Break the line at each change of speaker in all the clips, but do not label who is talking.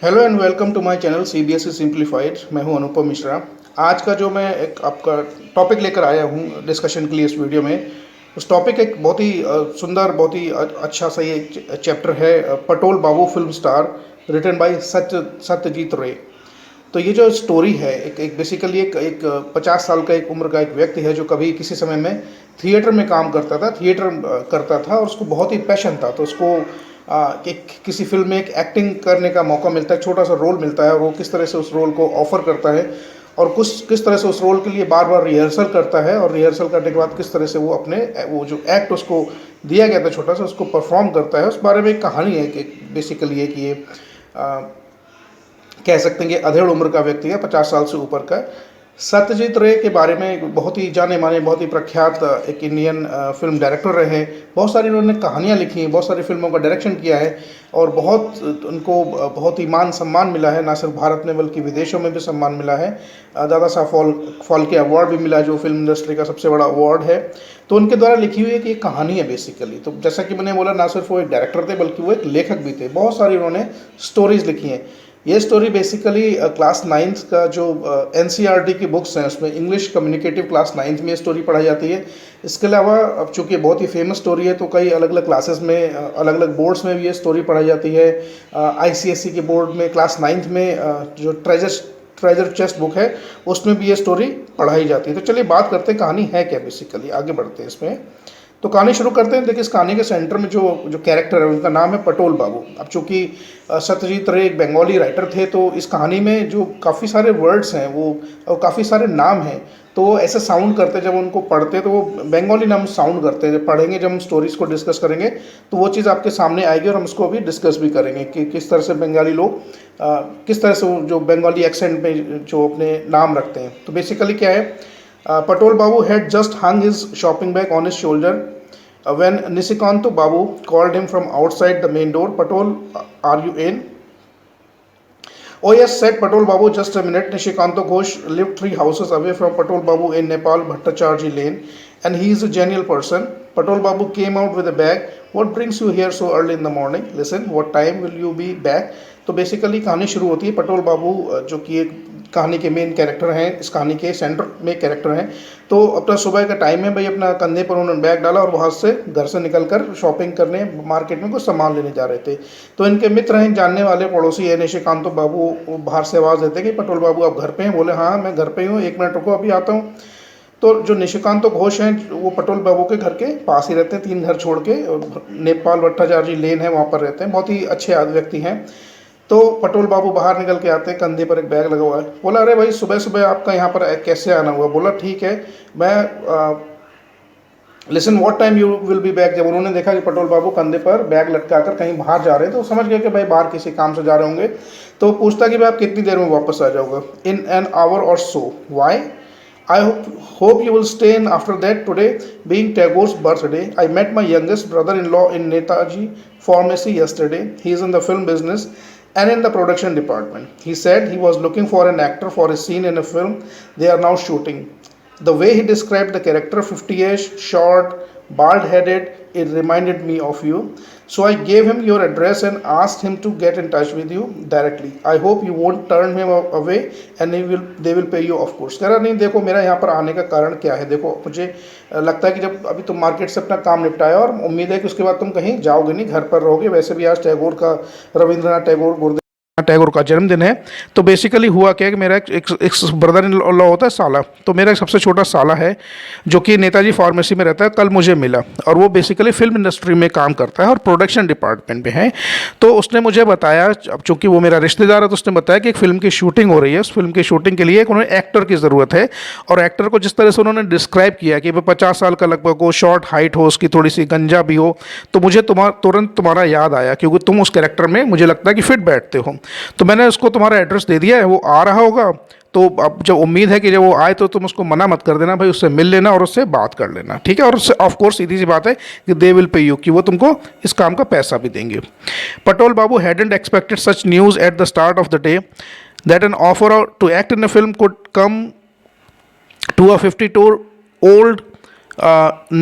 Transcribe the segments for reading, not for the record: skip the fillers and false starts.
Hello and welcome to my channel CBSE simplified. मैं हूं अनुपम मिश्रा। आज का जो मैं एक आपका टॉपिक लेकर आया हूं डिस्कशन के लिए इस वीडियो में, उस टॉपिक एक बहुत ही सुंदर, बहुत ही अच्छा सा ये चैप्टर है, Patol Babu film star, written by Satyajit Ray. तो ये जो स्टोरी है, एक बेसिकली एक 50 साल का एक उम्र का एक व्यक्ति है जो कभी किसी समय में थिएटर में काम करता था, थिएटर करता था और उसको बहुत ही पैशन था। तो उसको किसी फिल्म में एक एक्टिंग करने का मौका मिलता है, छोटा सा रोल मिलता है और वो किस तरह से उस रोल को ऑफर करता है और कुछ किस तरह से उस रोल के लिए बार बार रिहर्सल करता है और रिहर्सल करने के बाद किस तरह से वो अपने वो जो एक्ट उसको दिया गया था छोटा सा, उसको परफॉर्म करता है। उस बारे में एक कहानी है कि बेसिकली है कि ये कह सकते हैं कि अधेड़ उम्र का व्यक्ति है, 50 साल से ऊपर का। सत्यजीत रे के बारे में बहुत ही जाने माने, बहुत ही प्रख्यात एक इंडियन फिल्म डायरेक्टर रहे। बहुत सारी उन्होंने कहानियाँ लिखी हैं, बहुत सारी फिल्मों का डायरेक्शन किया है और बहुत उनको बहुत ही मान सम्मान मिला है, ना सिर्फ भारत में बल्कि विदेशों में भी सम्मान मिला है। दादा साहब फाल्के अवार्ड भी मिला, जो फिल्म इंडस्ट्री का सबसे बड़ा अवार्ड है। तो उनके द्वारा लिखी हुई एक ये कहानी है बेसिकली। तो जैसा कि मैंने बोला, ना सिर्फ वो एक डायरेक्टर थे बल्कि वो एक लेखक भी थे। बहुत सारी उन्होंने स्टोरीज लिखी हैं। ये स्टोरी बेसिकली क्लास नाइन्थ का जो एनसीईआरटी की बुक्स हैं उसमें इंग्लिश कम्युनिकेटिव क्लास नाइन्थ में ये स्टोरी पढ़ाई जाती है। इसके अलावा अब चूँकि बहुत ही फेमस स्टोरी है तो कई अलग अलग क्लासेस में, अलग अलग बोर्ड्स में भी ये स्टोरी पढ़ाई जाती है। आईसीएसई के बोर्ड में क्लास नाइन्थ में जो ट्रेजर चेस्ट बुक है उसमें भी ये स्टोरी पढ़ाई जाती है। तो चलिए बात करते हैं कहानी है क्या, बेसिकली आगे बढ़ते हैं इसमें। तो कहानी शुरू करते हैं। देखिए, इस कहानी के सेंटर में जो जो कैरेक्टर है उनका नाम है पटोल बाबू। अब चूंकि सत्यजीत रे एक बंगाली राइटर थे तो इस कहानी में जो काफ़ी सारे वर्ड्स हैं वो और काफ़ी सारे नाम हैं तो वो ऐसे साउंड करते, जब उनको पढ़ते तो वो बंगाली नाम साउंड करते हैं। जब पढ़ेंगे, जब हम स्टोरीज को डिस्कस करेंगे तो वो चीज़ आपके सामने आएगी और हम उसको अभी डिस्कस भी करेंगे कि किस तरह से बंगाली लोग किस तरह से जो बंगाली एक्सेंट में जो अपने नाम रखते हैं। तो बेसिकली क्या है, Patol Babu had just hung his shopping bag on his shoulder when Nisikanto Babu called him from outside the main door. Patol, are you in? Oh yes, said Patol Babu, just a minute. Nishikanto Ghosh lived 3 houses away from Patol Babu in Nepal, Bhattacharji Lane, and he is a genial person. Patol Babu came out with a bag. What brings you here so early in the morning? Listen, what time will you be back? तो basically कहानी शुरू होती है। पटोल बाबू जो कि एक कहानी के मेन कैरेक्टर हैं, इस कहानी के सेंटर में कैरेक्टर हैं। तो अपना सुबह का टाइम है भाई, अपना कंधे पर उन्होंने बैग डाला और वहाँ से घर से निकलकर शॉपिंग करने मार्केट में कुछ सामान लेने जा रहे थे। तो इनके मित्र हैं, जानने वाले पड़ोसी है निशिकांतो बाबू, वो बाहर से आवाज़ देते कि पटोल बाबू आप घर पे हैं? बोले हाँ मैं घर पे ही हूँ, 1 मिनट रुको अभी आता हूँ। तो जो निशिकांत घोष हैं वो पटोल बाबू के घर के पास ही रहते हैं, 3 घर छोड़ के। नेपाल भट्टाचार्य लेन है, वहाँ पर रहते हैं। बहुत ही अच्छे व्यक्ति हैं। तो पटोल बाबू बाहर निकल के आते हैं, कंधे पर एक बैग लगा हुआ है। बोला अरे भाई सुबह सुबह आपका यहाँ पर कैसे आना हुआ? बोला ठीक है, मैं listen what time you will be back. जब उन्होंने देखा कि पटोल बाबू कंधे पर बैग लटका कर कहीं बाहर जा रहे हैं तो समझ गए कि भाई बाहर किसी काम से जा रहे होंगे। तो पूछता कि भाई आप कितनी देर में वापस आ जाओगे? इन एन आवर और सो। Y? I hope you will stay in after that. Today being Tagore's birthday, I met my youngest brother-in-law in Netaji Pharmacy yesterday. He is in the film business and in the production department. He said he was looking for an actor for a scene in a film they are now shooting. The way he described the character, 50ish, short, bald-headed, it reminded me of you. So I gave him your address and asked him to get in touch with you directly. I hope you won't turn him away and they will pay you of course. कह रहा नहीं, देखो मेरा यहाँ पर आने का कारण क्या है। देखो मुझे लगता है कि जब अभी तुम मार्केट से अपना काम निपटाया और उम्मीद है कि उसके बाद तुम कहीं जाओगे नहीं, घर पर रहोगे। वैसे भी आज टैगोर का, रविंद्रनाथ टैगोर, गुरुदेव टैगोर का जन्मदिन है। तो बेसिकली हुआ क्या है कि मेरा एक ब्रदर इन लॉ होता है, साला। तो मेरा एक सबसे छोटा साला है जो कि नेताजी फार्मेसी में रहता है, कल मुझे मिला और वो बेसिकली फिल्म इंडस्ट्री में काम करता है और प्रोडक्शन डिपार्टमेंट में है। तो उसने मुझे बताया, अब चूंकि वो मेरा रिश्तेदार है तो उसने बताया कि एक फिल्म की शूटिंग हो रही है। उस फिल्म की शूटिंग के लिए एक उन्हें एक्टर की ज़रूरत है और एक्टर को जिस तरह से उन्होंने डिस्क्राइब किया कि वो 50 साल का लगभग हो, शॉर्ट हाइट हो, उसकी थोड़ी सी गंजा भी हो, तो मुझे तुरंत तुम्हारा याद आया क्योंकि तुम उस कैरेक्टर में मुझे लगता है कि फिट बैठते हो। तो मैंने उसको तुम्हारा एड्रेस दे दिया है, वो आ रहा होगा। तो अब जब उम्मीद है कि जब वो आए तो तुम उसको मना मत कर देना भाई, उससे मिल लेना और उससे बात कर लेना, ठीक है? और उससे ऑफ कोर्स सीधी सी बात है कि दे विल पे यू, कि वो तुमको इस काम का पैसा भी देंगे। पटोल बाबू hadn't expected such news at the start of the day that an offer to act in a film could come to a 52-old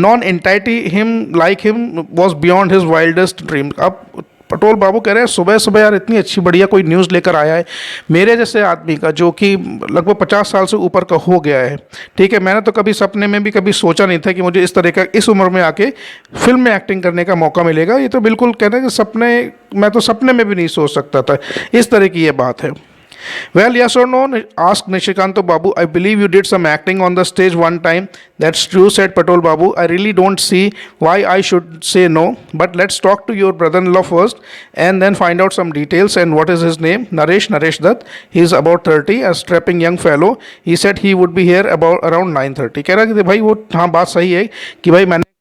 non-entity him like him was beyond his wildest dream. अब पटोल बाबू कह रहे हैं सुबह सुबह यार इतनी अच्छी बढ़िया कोई न्यूज़ लेकर आया है मेरे जैसे आदमी का, जो कि लगभग 50 साल से ऊपर का हो गया है, ठीक है। मैंने तो कभी सपने में भी कभी सोचा नहीं था कि मुझे इस तरह का इस उम्र में आके फिल्म में एक्टिंग करने का मौका मिलेगा। ये तो बिल्कुल कह रहे हैं कि सपने, मैं तो सपने में भी नहीं सोच सकता था, इस तरह की ये बात है। Well, yes or no? Asked Nishikanto Babu. I believe you did some acting on the stage one time. That's true, said Patol Babu. I really don't see why I should say no. But let's talk to your brother-in-law first and then find out some details. And what is his name? Naresh Dutt. He's about 30, a strapping young fellow. He said he would be here about around 9:30. कह रहा कि भाई वो हाँ बात सही है कि भाई मैंने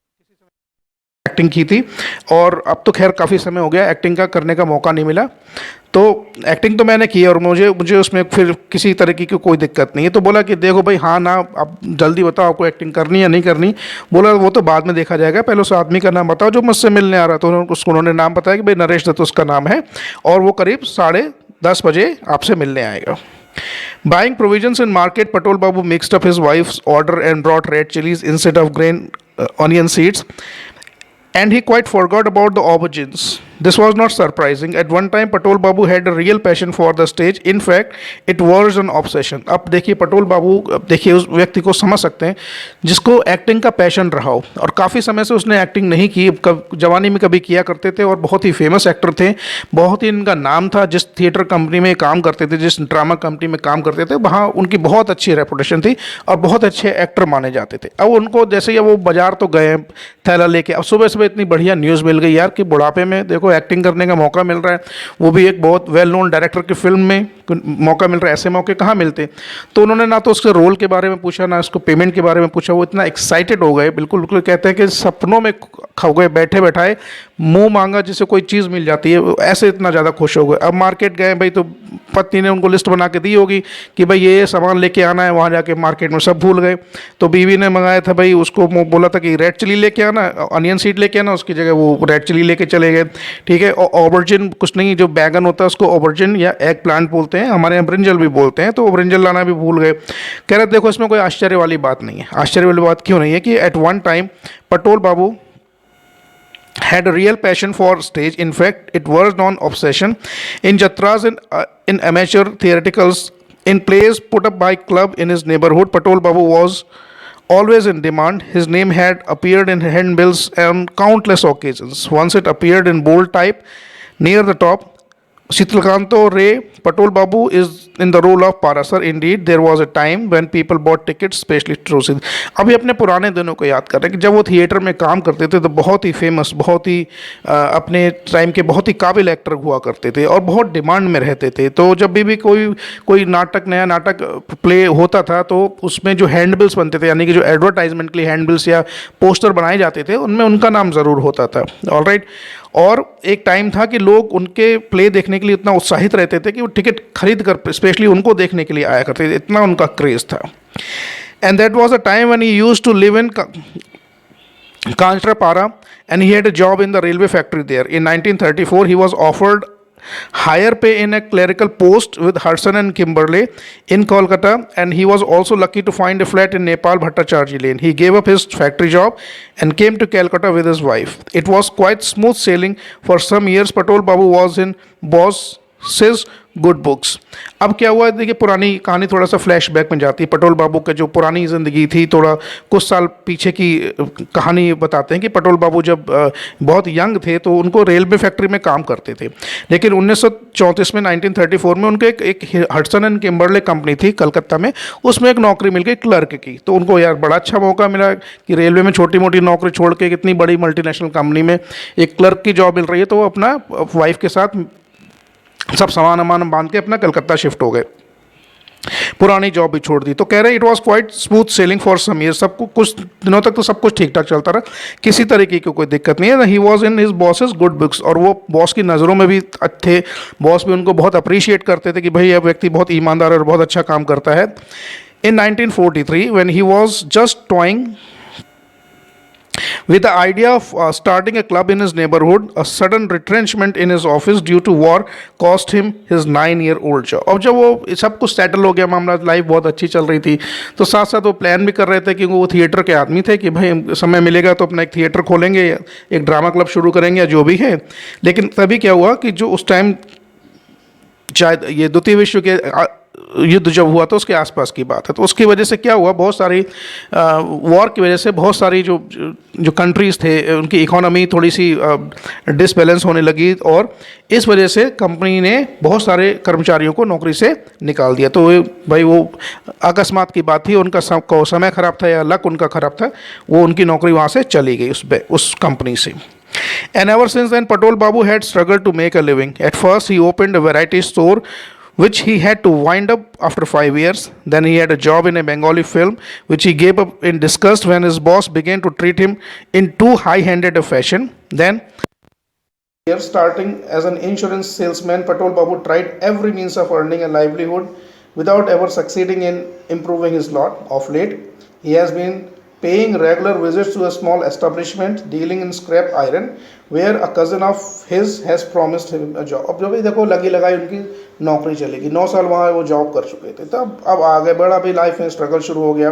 एक्टिंग की थी और अब तो खैर काफ़ी समय हो गया एक्टिंग का करने का मौका नहीं मिला। तो एक्टिंग तो मैंने की और मुझे मुझे उसमें फिर किसी तरह की कोई दिक्कत नहीं है। तो बोला कि देखो भाई हाँ ना, अब जल्दी बताओ आपको एक्टिंग करनी है या नहीं करनी। बोला वो तो बाद में देखा जाएगा, पहले उस आदमी का नाम बताओ जो मुझसे मिलने आ रहा। तो उन्होंने नाम बताया कि भाई नरेश दत्त उसका नाम है और वो करीब 10:30 बजे आपसे मिलने आएगा। Buying provisions in market, Patol Babu mixed up his wife's order and brought red chilies instead of green onion seeds. And he quite forgot about the aubergines. This was not surprising. At one time, Patol Babu had a real passion for the stage. In fact, it was an obsession. अब देखिए पटोल बाबू, अब देखिए उस व्यक्ति को समझ सकते हैं जिसको एक्टिंग का पैशन रहा हो और काफ़ी समय से उसने एक्टिंग नहीं की, जवानी में कभी किया करते थे और बहुत ही फेमस एक्टर थे, बहुत ही इनका नाम था। जिस थिएटर कंपनी में काम करते थे, जिस ड्रामा कंपनी में काम करते थे, वहाँ उनकी बहुत अच्छी रेपुटेशन थी और बहुत अच्छे एक्टर माने जाते थे। अब उनको जैसे ही वो बाजार तो गए थैला लेके, अब सुबह सुबह इतनी बढ़िया न्यूज़ मिल गई यार कि बुढ़ापे में देखो एक्टिंग करने का मौका मिल रहा है, वो भी एक बहुत वेल नोन डायरेक्टर की फिल्म में मौका मिल रहा है। ऐसे मौके कहाँ मिलते। तो उन्होंने ना तो उसके रोल के बारे में पूछा, ना उसको पेमेंट के बारे में पूछा। वो इतना एक्साइटेड हो गए, बिल्कुल बिल्कुल कहते हैं कि सपनों में खो गए, बैठे बैठाए मुंह मांगा जिसे कोई चीज़ मिल जाती है, ऐसे इतना ज़्यादा खुश हो गए। अब मार्केट गए भाई, तो पत्नी ने उनको लिस्ट बना के दी होगी कि भाई ये सामान लेके आना है, वहाँ जाके मार्केट में सब भूल गए। तो बीवी ने मंगाया था भाई, उसको बोला था कि रेड चिली लेके आना, अनियन सीड लेके आना, उसकी जगह वो रेड चिली लेके चले गए, ठीक है। और ऑबर्जिन कुछ नहीं, जो बैगन होता है उसको ऑबर्जिन या एग प्लांट बोलते हैं, हमारे यहाँ ब्रिंजल भी बोलते हैं, तो ब्रिंजल लाना भी भूल गए। कह रहे देखो इसमें कोई आश्चर्य वाली बात नहीं है। आश्चर्य वाली बात क्यों नहीं है कि at one time Patol Babu had a real passion for stage. In fact, it was non obsession. In jatras, in amateur theatricals, in plays put up by club in his neighborhood, Patol Babu was always in demand. His name had appeared in handbills on countless occasions. Once it appeared in bold type near the top. Shitalkanto Ray, Patol Babu is in the role of Parasar. Indeed, there was a time when people bought tickets, especially to अभी अपने पुराने दिनों को याद कर रहे हैं कि जब वो थिएटर में काम करते थे तो बहुत ही फेमस, बहुत ही अपने टाइम के बहुत ही काबिल एक्टर हुआ करते थे और बहुत डिमांड में रहते थे। तो जब भी कोई नाटक, नया नाटक प्ले होता था तो उसमें जो हैंडबिल्स बनते थे, यानी कि जो एडवर्टाइजमेंट के लिए हैंडबिल्स या पोस्टर बनाए जाते थे, उनमें उनका नाम ज़रूर होता था। ऑलराइट। और एक टाइम था कि लोग उनके प्ले देखने के लिए इतना उत्साहित रहते थे कि वो टिकट खरीद कर स्पेशली उनको देखने के लिए आया करते थे, इतना उनका क्रेज़ था। And that was a time when he used to live in Kanchapara and he had a job in the railway factory there. In 1934, he was offered higher pay in a clerical post with Hudson and Kimberley in Kolkata, and he was also lucky to find a flat in Nepal Bhattacharjee Lane. He gave up his factory job and came to Calcutta with his wife. It was quite smooth sailing for some years. Patol Babu was in Boss's good books. अब क्या हुआ, देखिए पुरानी कहानी थोड़ा सा flashback में जाती है। पटोल बाबू का जो पुरानी ज़िंदगी थी, थोड़ा कुछ साल पीछे की कहानी बताते हैं कि पटोल बाबू जब बहुत यंग थे तो उनको रेलवे फैक्ट्री में काम करते थे। लेकिन 1934 में 1934 में उनको एक हडसन एंड किम्बरले कंपनी थी कलकत्ता में, उसमें एक नौकरी मिल गई क्लर्क की। तो उनको यार बड़ा अच्छा मौका मिला कि रेलवे में छोटी मोटी नौकरी छोड़ के कितनी बड़ी मल्टीनेशनल कंपनी में एक क्लर्क की जॉब मिल रही है। तो वो अपना वाइफ के साथ सब सामान वामान बांध के अपना कलकत्ता शिफ्ट हो गए, पुरानी जॉब भी छोड़ दी। तो कह रहे it was quite smooth sailing for some year, सब कुछ दिनों तक तो सब कुछ ठीक ठाक चलता रहा, किसी तरीके की कोई दिक्कत नहीं है। He was in his bosses good books, और वो बॉस की नज़रों में भी थे, बॉस भी उनको बहुत अप्रिशिएट करते थे कि भाई यह व्यक्ति बहुत ईमानदार और बहुत अच्छा काम करता है। इन 1943 when he was just toing With the idea of starting a club in his neighborhood, a sudden retrenchment in his office due to war cost him his 9-year-old job. अब जब वो सब कुछ सेटल हो गया मामला, लाइफ बहुत अच्छी चल रही थी, तो साथ साथ वो प्लान भी कर रहे थे कि वो थिएटर के आदमी थे कि भाई समय मिलेगा तो अपना एक थिएटर खोलेंगे, एक ड्रामा क्लब शुरू करेंगे या जो भी है। लेकिन तभी क्या हुआ कि जो उस टाइम शायद ये द्वितीय विश्व के युद्ध जब हुआ तो उसके आसपास की बात है, तो उसकी वजह से क्या हुआ, बहुत सारी वॉर की वजह से बहुत सारी जो जो कंट्रीज़ थे उनकी इकोनॉमी थोड़ी सी डिसबैलेंस होने लगी, और इस वजह से कंपनी ने बहुत सारे कर्मचारियों को नौकरी से निकाल दिया। तो भाई वो अकस्मात की बात थी, उनका समय ख़राब था या लक उनका ख़राब था, वो उनकी नौकरी वहाँ से चली गई उस कंपनी से। And ever since then, Patel Babu had struggled to make a living. At first, he opened a variety store, which he had to wind up after 5 years. Then he had a job in a Bengali film, which he gave up in disgust when his boss began to treat him in too high-handed a fashion. Then, here starting as an insurance salesman, Patel Babu tried every means of earning a livelihood without ever succeeding in improving his lot. Of late, he has been paying regular visits to a small establishment dealing in scrap iron where a cousin of his has promised him a job. अब जो भी देखो लगी लगाई उनकी नौकरी चलेगी, 9 साल वहाँ वो जॉब कर चुके थे, तब अब आगे बढ़ा भी लाइफ में स्ट्रगल शुरू हो गया।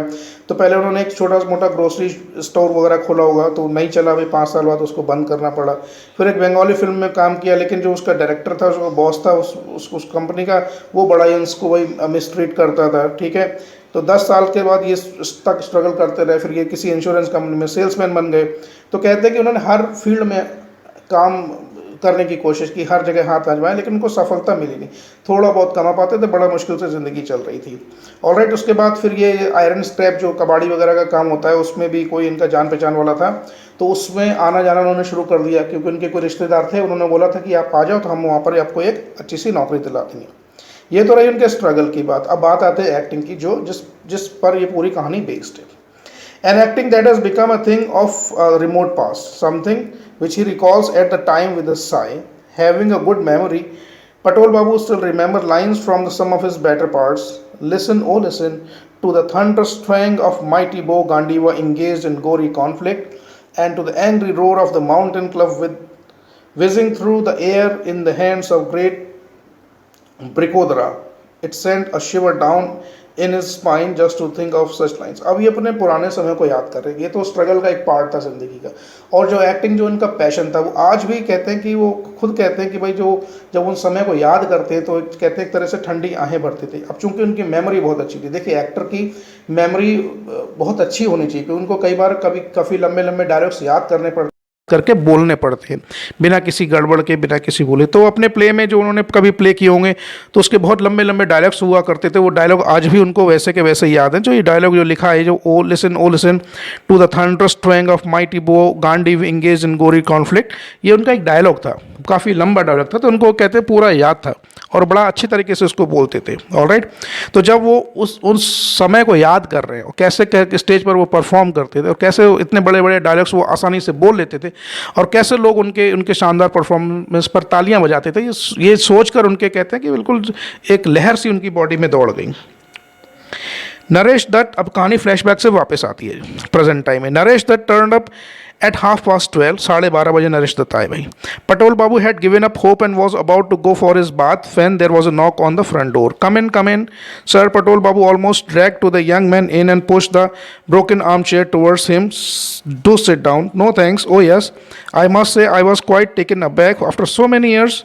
तो पहले उन्होंने एक छोटा मोटा ग्रोसरी स्टोर वगैरह खोला होगा, तो नहीं चला, भाई 5 साल बाद उसको बंद करना पड़ा। फिर एक बंगाली फिल्म में काम किया, लेकिन जो उसका डायरेक्टर था, जो बॉस था उस कंपनी का, वो बड़ा ही उसको वही मिसट्रीट करता था, ठीक है। तो 10 साल के बाद ये तक स्ट्रगल करते रहे, फिर ये किसी इंश्योरेंस कंपनी में सेल्समैन बन गए। तो कहते हैं कि उन्होंने हर फील्ड में काम करने की कोशिश की, हर जगह हाथ आजमाए, लेकिन उनको सफलता मिली नहीं। थोड़ा बहुत कमा पाते थे, बड़ा मुश्किल से ज़िंदगी चल रही थी। ऑलराइट, उसके बाद फिर ये आयरन स्क्रैप जो कबाड़ी वगैरह का काम होता है, उसमें भी कोई इनका जान पहचान वाला था, तो उसमें आना जाना उन्होंने शुरू कर दिया, क्योंकि उनके कोई रिश्तेदार थे। उन्होंने बोला था कि आप आ जाओ तो हम वहाँ पर आपको एक अच्छी सी नौकरी दिला देंगे। ये तो रही उनके स्ट्रगल की बात। अब बात आते हैं एक्टिंग की, जो जिस पर ये पूरी कहानी बेस्ड है। An acting that has become a thing of remote past, something which he recalls at the time with a sigh. Having a good memory, Patel Babu still remembers lines from some of his better parts. Listen, oh listen, to the thunderous twang of mighty bow Gandiva engaged in gory conflict, and to the angry roar of the mountain club whizzing through the air in the hands of great Brikodara. It sent a shiver down in his spine just to think of such lines. अब ये अपने पुराने समय को याद कर रहे हैं, ये तो स्ट्रगल का एक पार्ट था ज़िंदगी का। और जो एक्टिंग, जो इनका पैशन था, वो आज भी कहते हैं कि वो खुद कहते हैं कि भाई जो जब उन समय को याद करते हैं तो कहते हैं एक तरह से ठंडी आहें भरती थी। अब चूंकि उनकी मेमोरी बहुत अच्छी थी, देखिए एक्टर की मेमोरी बहुत अच्छी होनी चाहिए, क्योंकि उनको कई बार काफ़ी लंबे लंबे डायलॉग्स याद करके बोलने पड़ते हैं बिना किसी गड़बड़ के, बिना किसी बोले। तो अपने प्ले में जो उन्होंने कभी प्ले किए होंगे तो उसके बहुत लंबे लंबे डायलॉग्स हुआ करते थे। वो डायलॉग आज भी उनको वैसे के वैसे याद हैं। जो ये डायलॉग जो लिखा है, जो O listen to the thunderous twang of mighty bow Gandiva engage in गोरी कॉन्फ्लिक्ट, ये उनका एक डायलॉग था, काफ़ी लंबा डायलॉग था, तो उनको कहते हैं पूरा याद था और बड़ा अच्छी तरीके से उसको बोलते थे। ऑलराइट, तो जब वो उस समय को याद कर रहे हैं और कैसे स्टेज पर वो परफॉर्म करते थे और कैसे इतने बड़े बड़े डायलॉग्स वो आसानी से बोल लेते थे और कैसे लोग उनके शानदार परफॉर्मेंस पर तालियां बजाते थे, ये सोचकर उनके कहते हैं कि बिल्कुल एक लहर सी उनकी बॉडी में दौड़ गई। नरेश दत्त, अब कहानी फ्लैशबैक से वापस आती है प्रेजेंट टाइम में। Naresh Dutt turned up at 12:30, 12:30 बजे नरेश दत्त आए भाई। Patel Babu had given up hope and was about to go for his bath when there was a knock on the front door. Come in, sir. Patel Babu almost dragged to the young man in and pushed the broken armchair towards him. Do sit down. No thanks. Oh yes, I must say I was quite taken aback after so many years.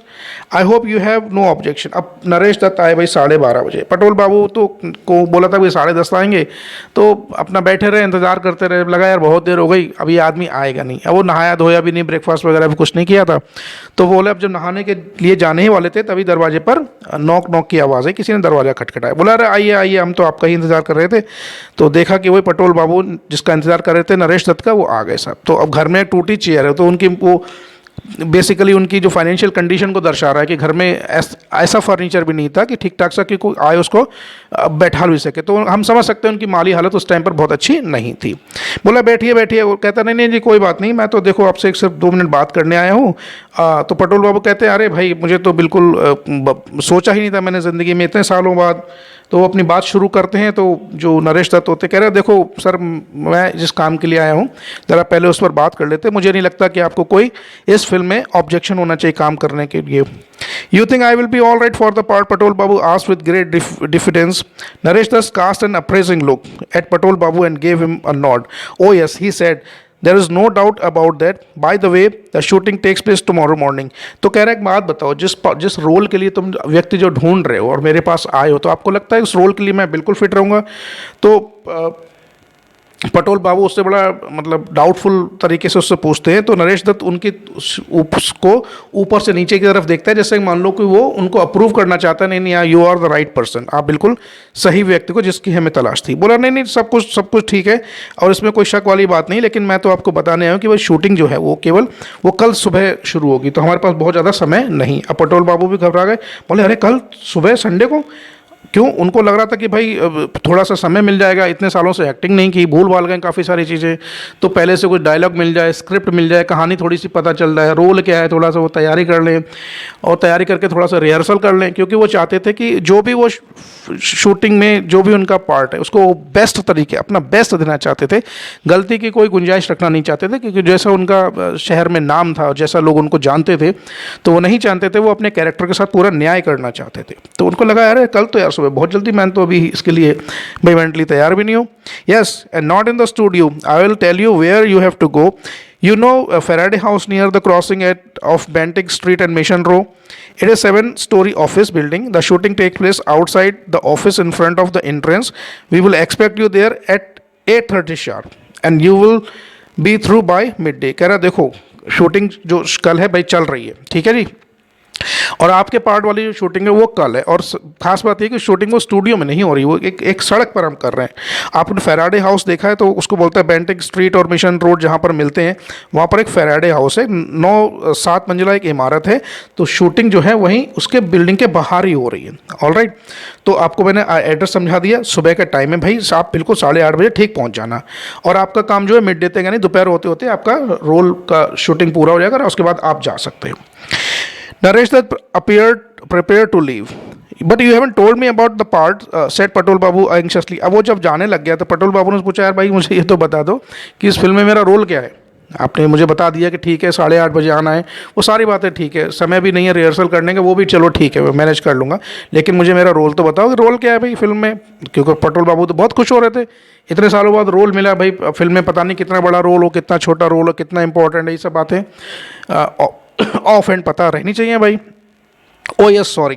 I hope you have no objection. अब नरेश दत्त आए भाई 12:30 बजे। पटेल बाबू तो को बोला था भाई 10:30 आएंगे, तो अपना बैठे रहे, इंतज़ार करते रहे। लगा यार बहुत देर हो गई, अभी आदमी आएगा नहीं। अब वो नहाया धोया भी नहीं, ब्रेकफास्ट वगैरह भी कुछ नहीं किया था। तो बोले अब जब नहाने के लिए जाने ही वाले थे तभी दरवाजे पर नॉक की आवाज़ है, किसी ने दरवाज़ा खटखटाया। बोला अरे आइए हम तो आपका ही इंतज़ार कर रहे थे। तो देखा कि वही पटेल बाबू जिसका इंतज़ार कर रहे थे नरेश दत्त का, वो आ गए साहब। तो अब घर में टूटी चेयर है, तो उनकी वो बेसिकली उनकी जो फाइनेंशियल कंडीशन को दर्शा रहा है कि घर में ऐसा फर्नीचर भी नहीं था कि ठीक ठाक सा कि कोई आए उसको बैठा भी सके। तो हम समझ सकते हैं उनकी माली हालत उस टाइम पर बहुत अच्छी नहीं थी। बोला बैठिए। वो कहता नहीं जी कोई बात नहीं, मैं तो देखो आपसे सिर्फ 2 मिनट बात करने आया हूँ। तो पटेल बाबू कहते हैं अरे भाई मुझे तो बिल्कुल सोचा ही नहीं था मैंने ज़िंदगी में इतने सालों बाद तो वो अपनी बात शुरू करते हैं। तो जो नरेश दत्त होते कह रहे हैं, देखो सर, मैं जिस काम के लिए आया हूँ ज़रा पहले उस पर बात कर लेते, मुझे नहीं लगता कि आपको कोई इस फिल्म में ऑब्जेक्शन होना चाहिए काम करने के लिए। You think I will be all right for the part, Patol Babu asked with great diffidence. Naresh Dutt cast an appraising look at Patol Babu and gave him a nod. Oh yes, he said, there is no doubt about that, by the way the shooting takes place tomorrow morning. तो कह रहा है, एक बात बताओ, जिस role के लिए तुम व्यक्ति जो ढूंढ रहे हो और मेरे पास आए हो, तो आपको लगता है उस रोल के लिए मैं बिल्कुल फिट रहूँगा? तो पटोल बाबू उससे बड़ा मतलब डाउटफुल तरीके से उससे पूछते हैं। तो नरेश दत्त उनकी उसको ऊपर से नीचे की तरफ देखता है, जैसे मान लो कि वो उनको अप्रूव करना चाहता है, नहीं नहीं you are the right person, आप बिल्कुल सही व्यक्ति को जिसकी हमें तलाश थी। बोला नहीं नहीं, सब कुछ ठीक है और इसमें कोई शक वाली बात नहीं, लेकिन मैं तो आपको बताने आया हूँ कि भाई शूटिंग जो है वो कल सुबह शुरू होगी, तो हमारे पास बहुत ज़्यादा समय नहीं। अब पटोल बाबू भी घबरा गए, बोले अरे कल सुबह संडे को क्यों? उनको लग रहा था कि भाई थोड़ा सा समय मिल जाएगा, इतने सालों से एक्टिंग नहीं की, भूल भाल गए काफ़ी सारी चीज़ें, तो पहले से कुछ डायलॉग मिल जाए, स्क्रिप्ट मिल जाए, कहानी थोड़ी सी पता चल जाए, रोल क्या है थोड़ा सा वो तैयारी कर लें और तैयारी करके थोड़ा सा रिहर्सल कर लें, क्योंकि वो चाहते थे कि जो भी वो शूटिंग में जो भी उनका पार्ट है उसको बेस्ट तरीके अपना बेस्ट देना चाहते थे, गलती की कोई गुंजाइश रखना नहीं चाहते थे, क्योंकि जैसा उनका शहर में नाम था और जैसा लोग उनको जानते थे, तो वो नहीं चाहते थे, वो अपने कैरेक्टर के साथ पूरा न्याय करना चाहते थे। तो उनको लगा यार कल तो यार सुबह बहुत जल्दी, मैं तो अभी इसके लिए भाई मेंटली तैयार भी नहीं हूँ। Yes, and not in the studio, I will tell you where you have to go. You know Faraday House near the crossing of Banting Street and Mission Row? It is 7-story office building. The shooting takes place outside the office in front of the entrance. We will expect you there at 8:30 sharp and you will be through by midday. कह रहा देखो shooting जो कल है भाई चल रही है, ठीक है जी, और आपके पार्ट वाली जो शूटिंग है वो कल है, और खास बात है कि शूटिंग वो स्टूडियो में नहीं हो रही, वो एक सड़क पर हम कर रहे हैं। आपने फेराडे हाउस देखा है तो उसको बोलता है बेंटिंग स्ट्रीट और मिशन रोड जहाँ पर मिलते हैं, वहाँ पर एक फेराडे हाउस है, 7 मंजिला एक इमारत है, तो शूटिंग जो है वहीं उसके बिल्डिंग के बाहर ही हो रही है। ऑल राइट, तो आपको मैंने एड्रेस समझा दिया, सुबह का टाइम है भाई, आप बिल्कुल 8:30 बजे ठीक पहुँच जाना, और आपका काम जो है मिड डे तक यानी दोपहर होते होते आपका रोल का शूटिंग पूरा हो जाएगा, और उसके बाद आप जा सकते हो। Naresh Dutt appeared prepared to leave, but you haven't told me about the part, said Patul Babu anxiously. अब वो जब जाने लग गया तो पटोल बाबू ने पूछा, यार भाई मुझे ये तो बता दो कि इस फिल्म में मेरा रोल क्या है। आपने मुझे बता दिया कि ठीक है 8:30 बजे आना है, वो सारी बातें ठीक है, समय भी नहीं है रिहर्सल करने का, वो भी चलो ठीक है मैं मैनेज कर लूँगा, लेकिन मुझे मेरा रोल तो बताओ कि रोल क्या है भाई फिल्म में। क्योंकि पटोल बाबू तो बहुत खुश हो रहे थे, इतने सालों बाद रोल मिला भाई, फिल्म में पता नहीं कितना बड़ा रोल हो, कितना छोटा रोल हो, कितना इंपॉर्टेंट है, ये सब बातें ऑफ हैंड पता रहनी चाहिए भाई। Oh yes, sorry.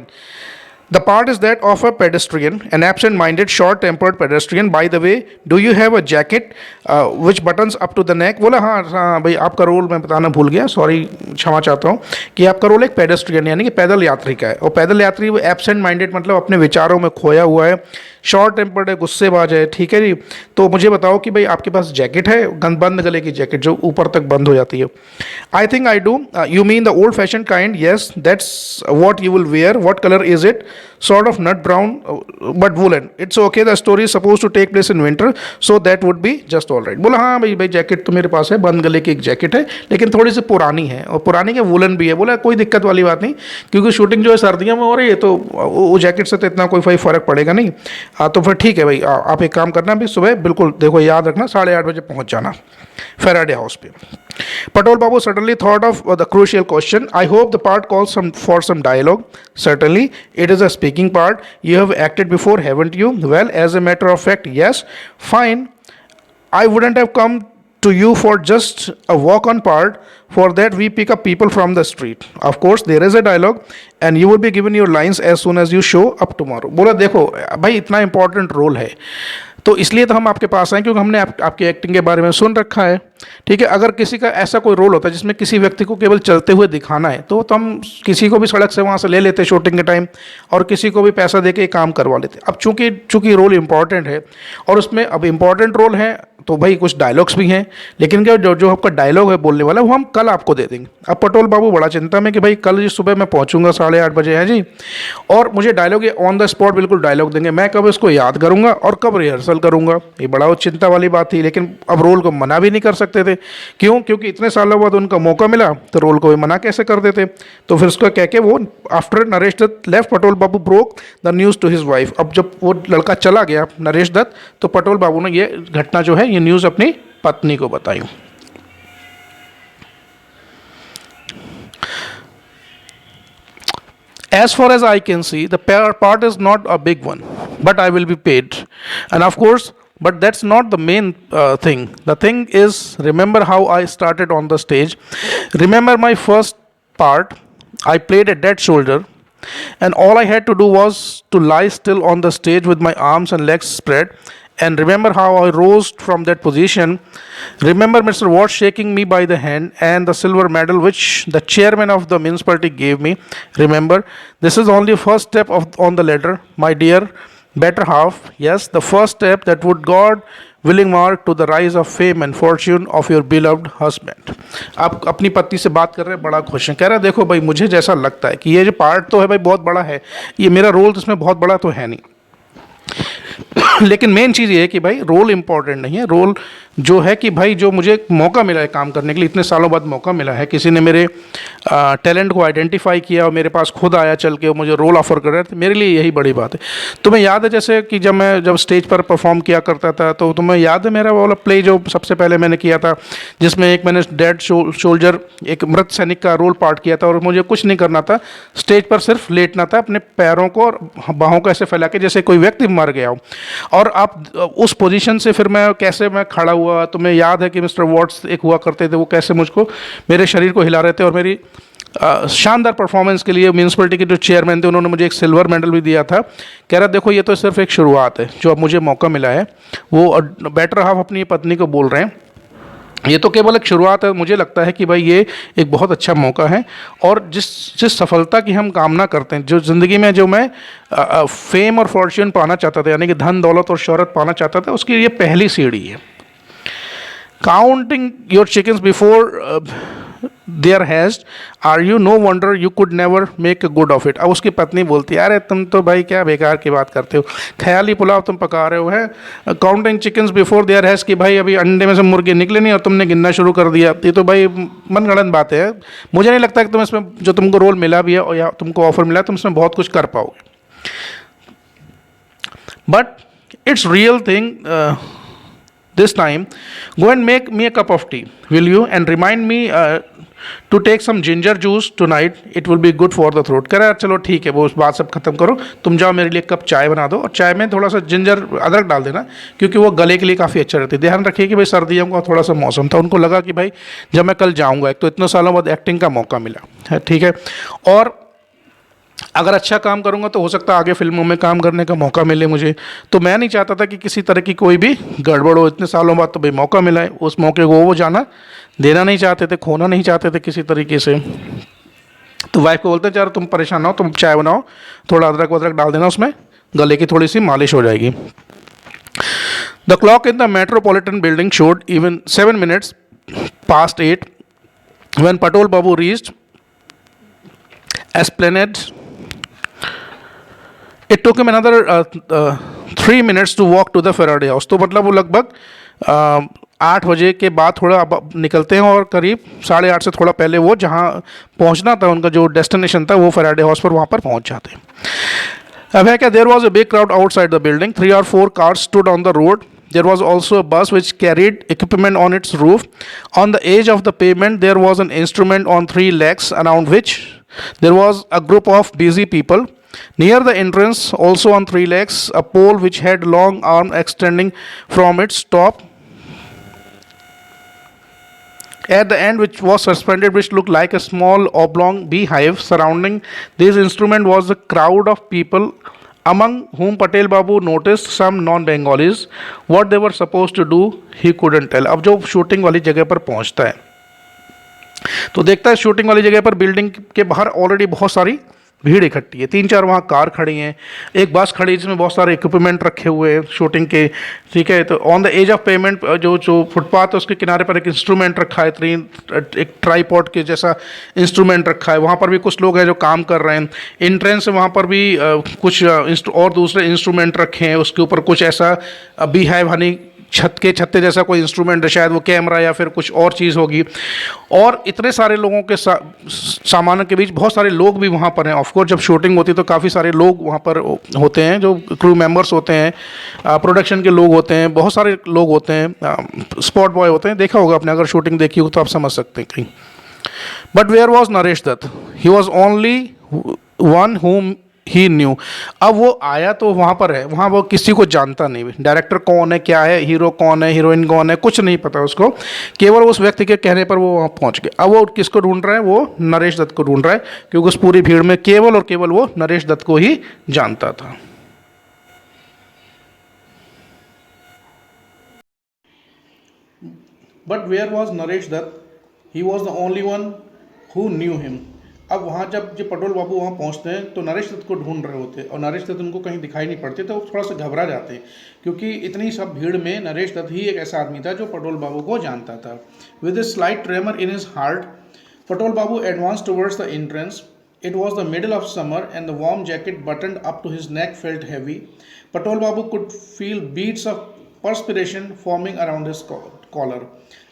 The part is that of a pedestrian, an absent-minded, short-tempered pedestrian. By the way, do you have a jacket which buttons up to the neck? बोला हाँ भाई, आपका रोल मैं बताना भूल गया, सॉरी, क्षमा चाहता हूँ, कि आपका रोल एक पेडेस्ट्रियन यानी कि पैदल यात्री का है, और पैदल यात्री वो एब्सेंट माइंडेड मतलब अपने विचारों में खोया हुआ है, शॉर्ट टेम्पर्ड है, गुस्सेबाज है, ठीक है जी। तो मुझे बताओ कि भाई आपके पास जैकेट है, बंद गले की जैकेट जो ऊपर तक बंद हो जाती है? I think I do. You mean the old fashion kind? Yes, that's what you will where. What colour is it? sort of nut brown but woolen. It's okay, the story is supposed to take place in winter, so that would be just all right. बोला हाँ भाई jacket तो मेरे पास है, बंद गले की एक जैकेट है, लेकिन थोड़ी सी पुरानी है, और पुरानी के वुलन भी है। बोला कोई दिक्कत वाली बात नहीं, क्योंकि शूटिंग जो है सर्दियों में हो रही है, तो वो जैकेट से तो इतना कोई फ़र्क पड़ेगा नहीं। तो फिर ठीक है भाई, आप एक काम करना, भी सुबह बिल्कुल देखो याद रखना 8:30 बजे पहुँच जाना फेराडे हाउस पे। Patul Babu certainly thought of the crucial question. I hope the part calls for some dialogue. Certainly, it is a speaking part. You have acted before, haven't you? Well, as a matter of fact, yes. Fine. I wouldn't have come to you for just a walk-on part. For that, we pick up people from the street. Of course, there is a dialogue, and you will be given your lines as soon as you show up tomorrow. बोला देखो भाई इतना important role है, तो इसलिए तो हम आपके पास आए, क्योंकि हमने आपकी एक्टिंग के बारे में सुन रखा है, ठीक है। अगर किसी का ऐसा कोई रोल होता है जिसमें किसी व्यक्ति को केवल चलते हुए दिखाना है, तो हम किसी को भी सड़क से वहाँ से ले लेते शूटिंग के टाइम, और किसी को भी पैसा दे के काम करवा लेते। अब चूंकि रोल इम्पॉर्टेंट है, और उसमें अब इम्पॉर्टेंट रोल है, तो भाई कुछ डायलॉग्स भी हैं, लेकिन क्या जो जो आपका डायलॉग है बोलने वाला वो हम कल आपको दे देंगे। अब पटोल बाबू बड़ा चिंता में कि भाई कल जी सुबह मैं पहुंचूंगा 8:30 बजे है जी, और मुझे डायलॉग ये ऑन द स्पॉट बिल्कुल डायलॉग देंगे, मैं कब इसको याद करूंगा और कब रिहर्सल करूंगा। ये बड़ा वो चिंता वाली बात थी, लेकिन अब रोल को मना भी नहीं कर सकते थे। क्यों? क्योंकि इतने सालों बाद उनका मौका मिला, तो रोल को भी मना कैसे कर देते। तो फिर उसको कह के वो after Naresh Dutt left, Patol Babu broke the news to his wife. अब जब वो लड़का चला गया नरेश दत्त, तो पटोल बाबू ने ये घटना जो है ये न्यूज़ अपनी पत्नी को बताई। As far as I can see, the part is not a big one, but I will be paid. And of course, but that's not the main thing. The thing is, remember how I started on the stage. Remember my first part, I played a dead soldier, and all I had to do was to lie still on the stage with my arms and legs spread. And remember how I rose from that position. Remember Mr. Watt shaking me by the hand and the silver medal which the chairman of the municipality gave me. Remember, this is only first step on the ladder, my dear better half. Yes, the first step that would God willing mark to the rise of fame and fortune of your beloved husband. आप अपनी पत्नी से बात कर रहे हैं, बड़ा खुश हैं, कह रहा है देखो भाई मुझे जैसा लगता है कि ये जो पार्ट तो है भाई बहुत बड़ा है, ये मेरा रोल तो इसमें बहुत बड़ा तो है नहीं, लेकिन मेन चीज़ ये है कि भाई रोल इम्पॉर्टेंट नहीं है। रोल जो है कि भाई जो मुझे मौका मिला है काम करने के लिए, इतने सालों बाद मौका मिला है, किसी ने मेरे टैलेंट को आइडेंटिफाई किया और मेरे पास खुद आया चल के मुझे रोल ऑफर कर रहे थे, मेरे लिए यही बड़ी बात है। तुम्हें याद है जैसे कि जब स्टेज पर परफॉर्म किया करता था, तो तुम्हें याद है मेरा वाला प्ले जो सबसे पहले मैंने किया था, जिसमें एक मैंने डेड सोल्जर, एक मृत सैनिक का रोल पार्ट किया था, और मुझे कुछ नहीं करना था, स्टेज पर सिर्फ लेटना था, अपने पैरों को और बाहों को ऐसे फैला के जैसे कोई व्यक्ति मर गया हो, और आप उस पोजीशन से फिर मैं कैसे मैं खड़ा हुआ। तुम्हें याद है कि मिस्टर वॉट्स एक हुआ करते थे, वो कैसे मुझको मेरे शरीर को हिला रहे थे, और मेरी शानदार परफॉर्मेंस के लिए म्यूनसिपलिटी के जो चेयरमैन थे उन्होंने मुझे एक सिल्वर मेडल भी दिया था। कह रहा देखो ये तो सिर्फ एक शुरुआत है, जो अब मुझे मौका मिला है, वो बेटर हाफ अपनी पत्नी को बोल रहे हैं, ये तो केवल एक शुरुआत है। मुझे लगता है कि भाई ये एक बहुत अच्छा मौका है, और जिस सफलता की हम कामना करते हैं, जो ज़िंदगी में जो मैं फेम और फॉर्च्यून पाना चाहता था, यानी कि धन दौलत और शोहरत पाना चाहता था, उसकी ये पहली सीढ़ी है। Counting your chickens before they're hatched are you, no wonder you could never make a good of it. अब उसकी पत्नी बोलती है अरे तुम तो भाई क्या बेकार की बात करते हो, ख्याली पुलाव तुम पका रहे हो, है counting chickens before they're hatched, कि भाई अभी अंडे में से मुर्गे निकले नहीं और तुमने गिनना शुरू कर दिया। ये तो भाई मनगढ़ंत बातें हैं। मुझे नहीं लगता कि तुम इसमें जो तुमको रोल मिला भी है और या तुमको ऑफर मिला है, तुम इसमें बहुत कुछ कर पाओगे। But it's real thing this time, go and make me a cup of tea, will you, and remind me to take some ginger juice tonight, it will be good for the throat। कह रहा है चलो ठीक है, वो उस बात सब खत्म करो, तुम जाओ मेरे लिए कप चाय बना दो, और चाय में थोड़ा सा जिंजर अदरक डाल देना, क्योंकि वो गले के लिए काफ़ी अच्छा रहती है। ध्यान रखिए कि भाई सर्दियों का थोड़ा सा मौसम था, उनको लगा कि भाई जब मैं कल जाऊँगा, एक तो इतने सालों बाद एक्टिंग का मौका मिला है, ठीक है, और अगर अच्छा काम करूंगा तो हो सकता है आगे फिल्मों में काम करने का मौका मिले मुझे। तो मैं नहीं चाहता था कि किसी तरह की कोई भी गड़बड़ हो, इतने सालों बाद तो भाई मौका मिला है, उस मौके को वो जाना देना नहीं चाहते थे, खोना नहीं चाहते थे किसी तरीके से। तो वाइफ को बोलते हैं यार तुम परेशान हो, तुम चाय बनाओ, थोड़ा अदरक वदरक डाल देना उसमें, गले की थोड़ी सी मालिश हो जाएगी। The clock in the metropolitan building showed even 7 minutes past 8 when Patol Babu reached Esplanade. It took him another 3 minutes to walk to the Faraday House। तो मतलब वो लगभग 8 बजे के बाद थोड़ा निकलते हैं, और करीब 8:30 से थोड़ा पहले वो जहाँ पहुँचना था, उनका जो डेस्टिनेशन था वो फैराडे हाउस पर, वहाँ पर पहुँच जाते हैं। अब है क्या, there was a big crowd outside the building, 3 or 4 cars stood on the road। There was also a bus which carried equipment on its roof. On the edge of the pavement there was an instrument on 3 legs, around which there was a group of busy people. Near the entrance, also on 3 legs, a pole which had long arm extending from its top at the end, which was suspended, which looked like a small oblong beehive. Surrounding this instrument was a crowd of people, among whom Patel Babu noticed some non-Bengalis. What they were supposed to do, he couldn't tell। अब जो shooting वाली जगह पर पहुंचता है तो देखता है शूटिंग वाली जगह पर बिल्डिंग के बाहर ऑलरेडी बहुत सारी भीड़ इकट्ठी है, 3-4 वहाँ कार खड़ी हैं, एक बस खड़ी है जिसमें बहुत सारे इक्विपमेंट रखे हुए हैं शूटिंग के। ठीक है, तो on the edge of pavement जो जो फुटपाथ है उसके किनारे पर एक इंस्ट्रूमेंट रखा है, एक ट्राईपॉड के जैसा इंस्ट्रूमेंट रखा है, वहाँ पर भी कुछ लोग हैं जो काम कर रहे हैं। एंट्रेंस है वहाँ पर भी कुछ और दूसरे इंस्ट्रूमेंट रखे हैं, उसके ऊपर कुछ ऐसा भी है हनी छत्ते जैसा कोई इंस्ट्रूमेंट है, शायद वो कैमरा या फिर कुछ और चीज़ होगी। और इतने सारे लोगों के सामानों के बीच बहुत सारे लोग भी वहाँ पर हैं। ऑफकोर्स जब शूटिंग होती है तो काफ़ी सारे लोग वहाँ पर होते हैं, जो क्रू मेंबर्स होते हैं, प्रोडक्शन के लोग होते हैं, बहुत सारे लोग होते हैं, स्पॉट बॉय होते हैं। देखा होगा आपने, अगर शूटिंग देखी हो तो आप समझ सकते हैं कहीं। But where was Naresh Dutt? He was only one whom he knew. अब वो आया तो वहाँ पर है, वहाँ वो किसी को जानता नहीं, डायरेक्टर कौन है, क्या है, हीरो कौन है, हीरोइन कौन है, कुछ नहीं पता उसको। केवल उस व्यक्ति के कहने पर वो वहाँ पहुँच गया। अब वो किसको ढूंढ रहा है? वो नरेश दत्त को ढूंढ रहा है, क्योंकि उस पूरी भीड़ में केवल और केवल वो नरेश दत्त को ही जानता था। But where was Naresh Dutt? He was the only one who knew him. अब वहाँ जब जो पटोल बाबू वहाँ पहुँचते हैं तो नरेश दत्त को ढूंढ रहे होते हैं, और नरेश दत्त उनको कहीं दिखाई नहीं पड़ते, तो वो थोड़ा सा घबरा जाते हैं, क्योंकि इतनी सब भीड़ में नरेश दत्त ही एक ऐसा आदमी था जो पटोल बाबू को जानता था। With a slight tremor in his heart, Patol Babu advance towards the entrance. It was the middle of summer and the warm jacket buttoned up to his neck felt heavy. Patal Babu could feel beads of perspiration forming around his collar.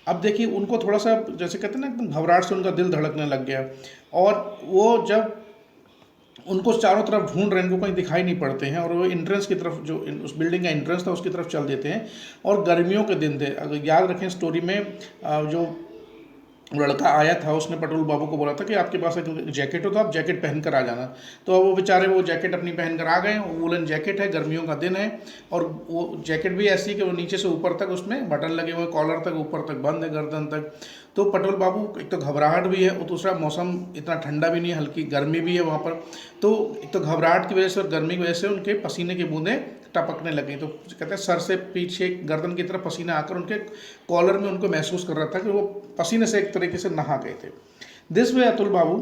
अब देखिए उनको थोड़ा सा जैसे कहते हैं ना, एकदम घबराहट से उनका दिल धड़कने लग गया, और वो जब उनको चारों तरफ ढूंढ रहे हैं, उनको कहीं दिखाई नहीं पड़ते हैं, और वो एंट्रेंस की तरफ, जो उस बिल्डिंग का एंट्रेंस था उसकी तरफ चल देते हैं। और गर्मियों के दिन थे, अगर याद रखें स्टोरी में, जो लड़का आया था उसने पटोल बाबू को बोला था कि आपके पास एक जैकेट हो तो आप जैकेट पहन कर आ जाना। तो अब वो बेचारे वो जैकेट अपनी पहन कर आ गए। वूलन जैकेट है, गर्मियों का दिन है, और वो जैकेट भी ऐसी है कि वो नीचे से ऊपर तक उसमें बटन लगे हुए, कॉलर तक ऊपर तक बंद है, गर्दन तक। तो पटोल बाबू, एक तो घबराहट भी है और दूसरा मौसम इतना ठंडा भी नहीं है, हल्की गर्मी भी है वहाँ पर। तो एक तो घबराहट की वजह से और गर्मी की वजह से उनके पसीने की बूंदें टपकने लगी। तो कहते हैं सर से पीछे गर्दन की तरफ पसीना आकर उनके कॉलर में उनको महसूस कर रहा था कि वो पसीने से एक तरीके से नहा गए थे। This way Atul Babu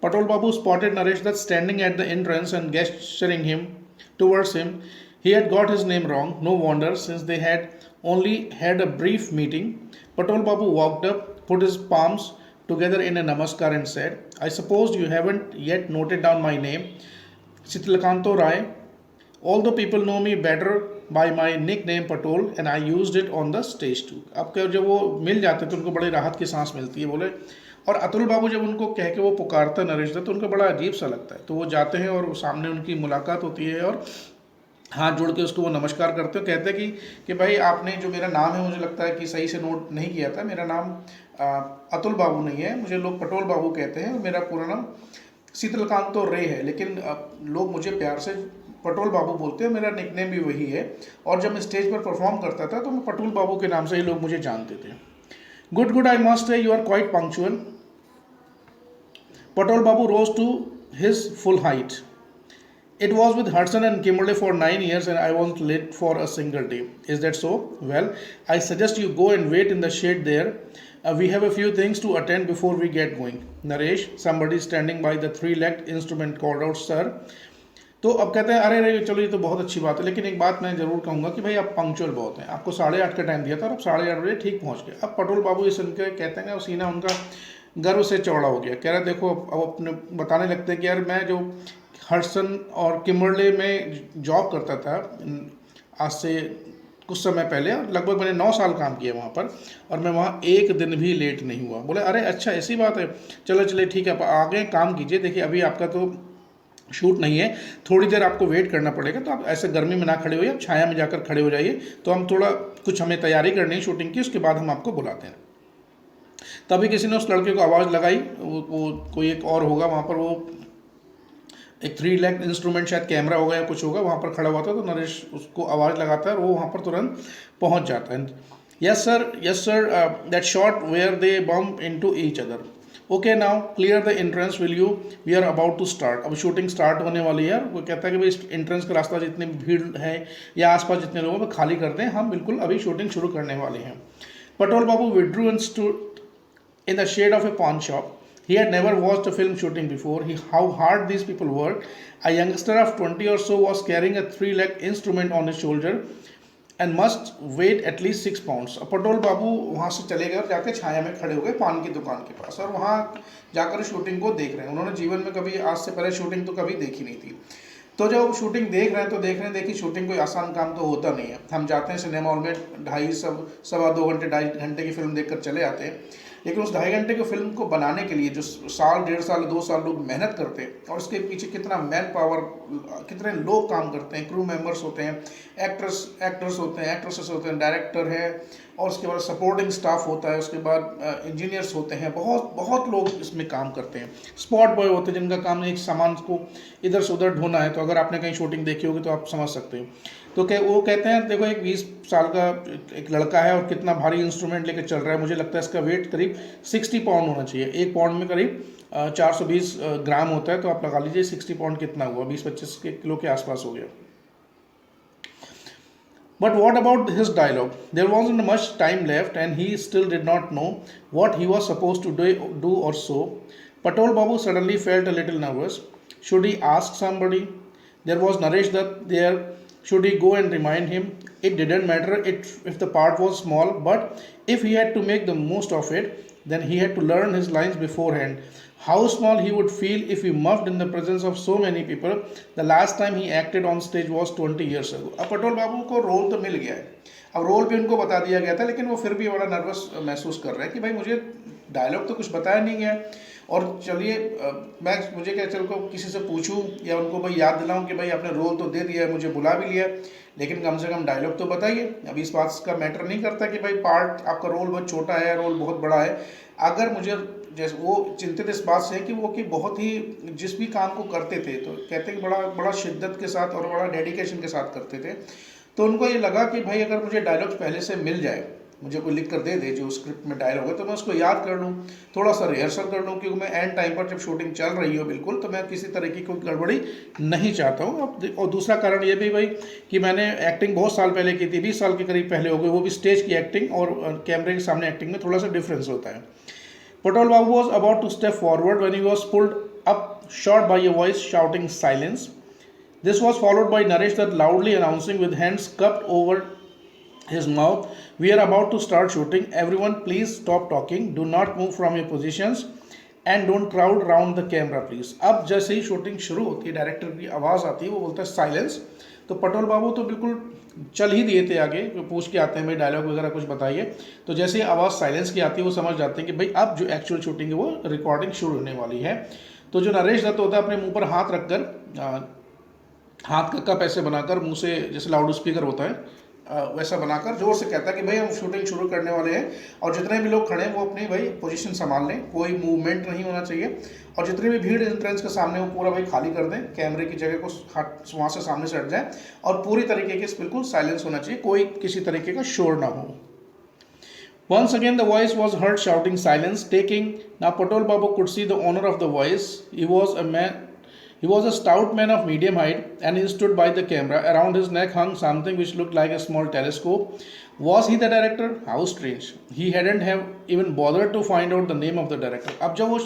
Patol Babu spotted Naresh Dutt standing at the entrance and gesturing him towards him. He had got his name wrong, no wonder, since they had only had a brief meeting. Patal Babu walked up, put his palms together in a namaskar and said, I suppose you haven't yet noted down my name, Chitrakanto Rai. Although people know me better by my nickname Patol and I used it on the stage too. अब क्या, जब वो मिल जाते तो उनको बड़ी राहत की सांस मिलती है, बोले। और अतुल बाबू जब उनको कह के वो पुकारता है नरेश दत्त, तो उनको बड़ा अजीब सा लगता है। तो वो जाते हैं और सामने उनकी मुलाकात होती है, और हाथ जोड़ के उसको वो नमस्कार करते हो, कहते हैं कि भाई आपने जो मेरा नाम है, मुझे लगता है कि सही से नोट नहीं किया था। मेरा नाम अतुल बाबू नहीं है, मुझे लोग पटोल बाबू कहते हैं, मेरा पूरा नाम शीतलकांतो रे है, लेकिन लोग मुझे प्यार से पटोल बाबू बोलते हैं, मेरा निकनेम भी वही है। और जब मैं स्टेज पर परफॉर्म करता था तो मैं पटोल बाबू के नाम से ही लोग मुझे जानते थे। Good I must say you are quite punctual. Patal Babu rose to his full height. It was with Hudson and Kimberley for 9 years and I wasn't late for a single day. Is that so? Well, I suggest you go and wait in the shade there. We have a few things to attend before we get going. Naresh, somebody standing by the three-legged instrument called out, sir. तो अब कहते हैं अरे चलो ये तो बहुत अच्छी बात है, लेकिन एक बात मैं ज़रूर कहूँगा कि भाई आप पंक्चुअल बहुत हैं। आपको 8:30 का टाइम दिया था और आप 8:30 बजे ठीक पहुँच गए। अब पटोल बाबू ये सुन के कहते हैं, सीना उनका गर्व से चौड़ा हो गया। कह रहा देखो, अब अपने बताने लगते हैं कि यार मैं जो हडसन और किमरले में जॉब करता था आज से कुछ समय पहले, लगभग मैंने 9 साल काम किया वहाँ पर, और मैं वहाँ एक दिन भी लेट नहीं हुआ। बोले अरे अच्छा ऐसी बात है, चलो चले ठीक है, आप आगे काम कीजिए। देखिए अभी आपका तो शूट नहीं है, थोड़ी देर आपको वेट करना पड़ेगा, तो आप ऐसे गर्मी में ना खड़े होइए, आप छाया में जाकर खड़े हो जाइए। तो हम थोड़ा कुछ हमें तैयारी करनी है शूटिंग की, उसके बाद हम आपको बुलाते हैं। तभी किसी ने उस लड़के को आवाज़ लगाई, वो कोई एक और होगा वहाँ पर, वो एक 3-legged इंस्ट्रूमेंट, शायद कैमरा होगा या कुछ होगा, वहाँ पर खड़ा हुआ था। तो नरेश उसको आवाज़ लगाता है और वो वहाँ पर तुरंत पहुँच जाता है। Yes sir, that shot where they bump into each other. Okay now clear the entrance will you, we are about to start. अब शूटिंग स्टार्ट होने वाली है। वो कहता है कि भाई एंट्रेंस का रास्ता जितनी भीड़ है या आसपास जितने लोगों को खाली कर दें, हम बिल्कुल अभी शूटिंग शुरू करने वाले हैं। Patol Babu withdrew and stood in the shade of a pawn shop. He had never watched a film shooting before. How hard these people worked. A youngster of 20 or so was carrying a 3 leg instrument on his shoulder and must weigh at least 6 pounds. अब पटोल बाबू वहाँ से चले गए और जाके छाया में खड़े हो गए पान की दुकान के पास और वहाँ जाकर शूटिंग को देख रहे हैं। उन्होंने जीवन में कभी आज से पहले शूटिंग तो कभी देखी नहीं थी। तो जब शूटिंग देख रहे हैं तो देख रहे हैं देखिए शूटिंग कोई आसान काम तो होता नहीं है। हम जाते हैं सिनेमा हॉल में सवा 2 घंटे 2.5 घंटे की फिल्म देखकर चले आते हैं, लेकिन उस 2.5 घंटे की फिल्म को बनाने के लिए जो साल 1.5 साल 2 साल लोग मेहनत करते हैं और उसके पीछे कितना मैन पावर, कितने लोग काम करते हैं, क्रू मेंबर्स होते हैं, एक्टर्स होते हैं, एक्ट्रेसेस होते हैं, डायरेक्टर है और उसके बाद सपोर्टिंग स्टाफ होता है, उसके बाद इंजीनियर्स होते हैं, बहुत बहुत लोग इसमें काम करते हैं। स्पॉट बॉय होते हैं जिनका काम एक सामान को इधर से उधर ढोना है। तो अगर आपने कहीं शूटिंग देखी होगी तो आप समझ सकते हो। तो वो कहते हैं देखो एक 20 साल का एक लड़का है और कितना भारी इंस्ट्रूमेंट लेकर चल रहा है। मुझे लगता है इसका वेट करीब 60 पाउंड होना चाहिए। एक पाउंड में करीब 420 ग्राम होता है, तो आप लगा लीजिए 60 पाउंड कितना हुआ, 20-25 किलो के आसपास हो गया। But what about his dialogue? There wasn't much time left and he still did not know what he was supposed to do or so. Patol Babu suddenly felt a little nervous. Should he ask somebody? There was Naresh Dutt there. Should he go and remind him? It didn't matter if the part was small, but if he had to make the most of it, then he had to learn his lines beforehand. How small he would feel if he muffed in the presence of so many people. The last time he acted on stage was 20 years ago. अब पटोल बाबू को role तो मिल गया है, अब role भी उनको बता दिया गया था, लेकिन वो फिर भी बड़ा नर्वस महसूस कर रहे हैं कि भाई मुझे डायलॉग तो कुछ बताया नहीं गया और चलिए मुझे क्या चल को किसी से पूछूं या उनको भाई याद दिलाऊं कि भाई आपने रोल तो दे दिया है, मुझे बुला भी लिया, लेकिन कम से कम डायलॉग तो बताइए। अभी इस बात का मैटर नहीं करता कि भाई पार्ट आपका रोल बहुत छोटा है, रोल बहुत बड़ा है। अगर मुझे जैसे वो चिंतित इस बात से है कि बहुत ही जिस भी काम को करते थे तो कहते हैं कि बड़ा शिद्दत के साथ और बड़ा डेडिकेशन के साथ करते थे। तो उनको ये लगा कि भाई अगर मुझे डायलॉग्स पहले से मिल जाए, मुझे कोई लिख कर दे दे जो स्क्रिप्ट में डायलॉग है, तो मैं उसको याद कर लूँ, थोड़ा सा रिहर्सल कर लूँ, क्योंकि मैं एंड टाइम पर जब शूटिंग चल रही हो बिल्कुल तो मैं किसी तरह की कोई गड़बड़ी नहीं चाहता हूँ। अब और दूसरा कारण ये भी भाई कि मैंने एक्टिंग बहुत साल पहले की थी, 20 साल के करीब पहले हो गई, वो भी स्टेज की एक्टिंग और कैमरे के सामने एक्टिंग में थोड़ा सा डिफरेंस होता है। Patol Babu was about to step forward when he was pulled up short by a voice shouting silence. This was followed by Naresh Dutt loudly announcing with hands cupped over his mouth, "We are about to start shooting. Everyone please stop talking. Do not move from your positions and don't crowd around the camera please." अब जैसे ही shooting शुरू होती है director की आवाज़ आती है, वो बोलता है साइलेंस। तो पटोल बाबू तो बिल्कुल चल ही दिए थे आगे, पूछ के आते हैं भाई डायलॉग वगैरह कुछ बताइए। तो जैसे ही आवाज़ साइलेंस की आती है वो समझ जाते हैं कि भाई अब जो एक्चुअल शूटिंग है वो रिकॉर्डिंग शुरू होने वाली है। तो जो नरेश दत्त होता है अपने मुंह पर हाथ रखकर, हाथ का कप ऐसे बनाकर मुंह से जैसे लाउड स्पीकर होता है वैसा बनाकर जोर से कहता है कि भाई हम शूटिंग शुरू करने वाले हैं और जितने भी लोग खड़े हैं वो अपनी भाई पोजीशन संभाल लें, कोई मूवमेंट नहीं होना चाहिए और जितनी भी भीड़ एंट्रेंस के सामने वो पूरा भाई खाली कर दें, कैमरे की जगह को वहाँ से सामने से हट जाए और पूरी तरीके के बिल्कुल साइलेंस होना चाहिए, कोई किसी तरीके का शोर ना हो। Once again the voice was heard shouting silence, taking. Now Patol Babu could see the owner of the voice. He was a stout man of medium height and he stood by the camera. Around his neck hung something which looked like a small telescope. Was he the director? How strange. He hadn't have even bothered to find out the name of the director. अब जब वो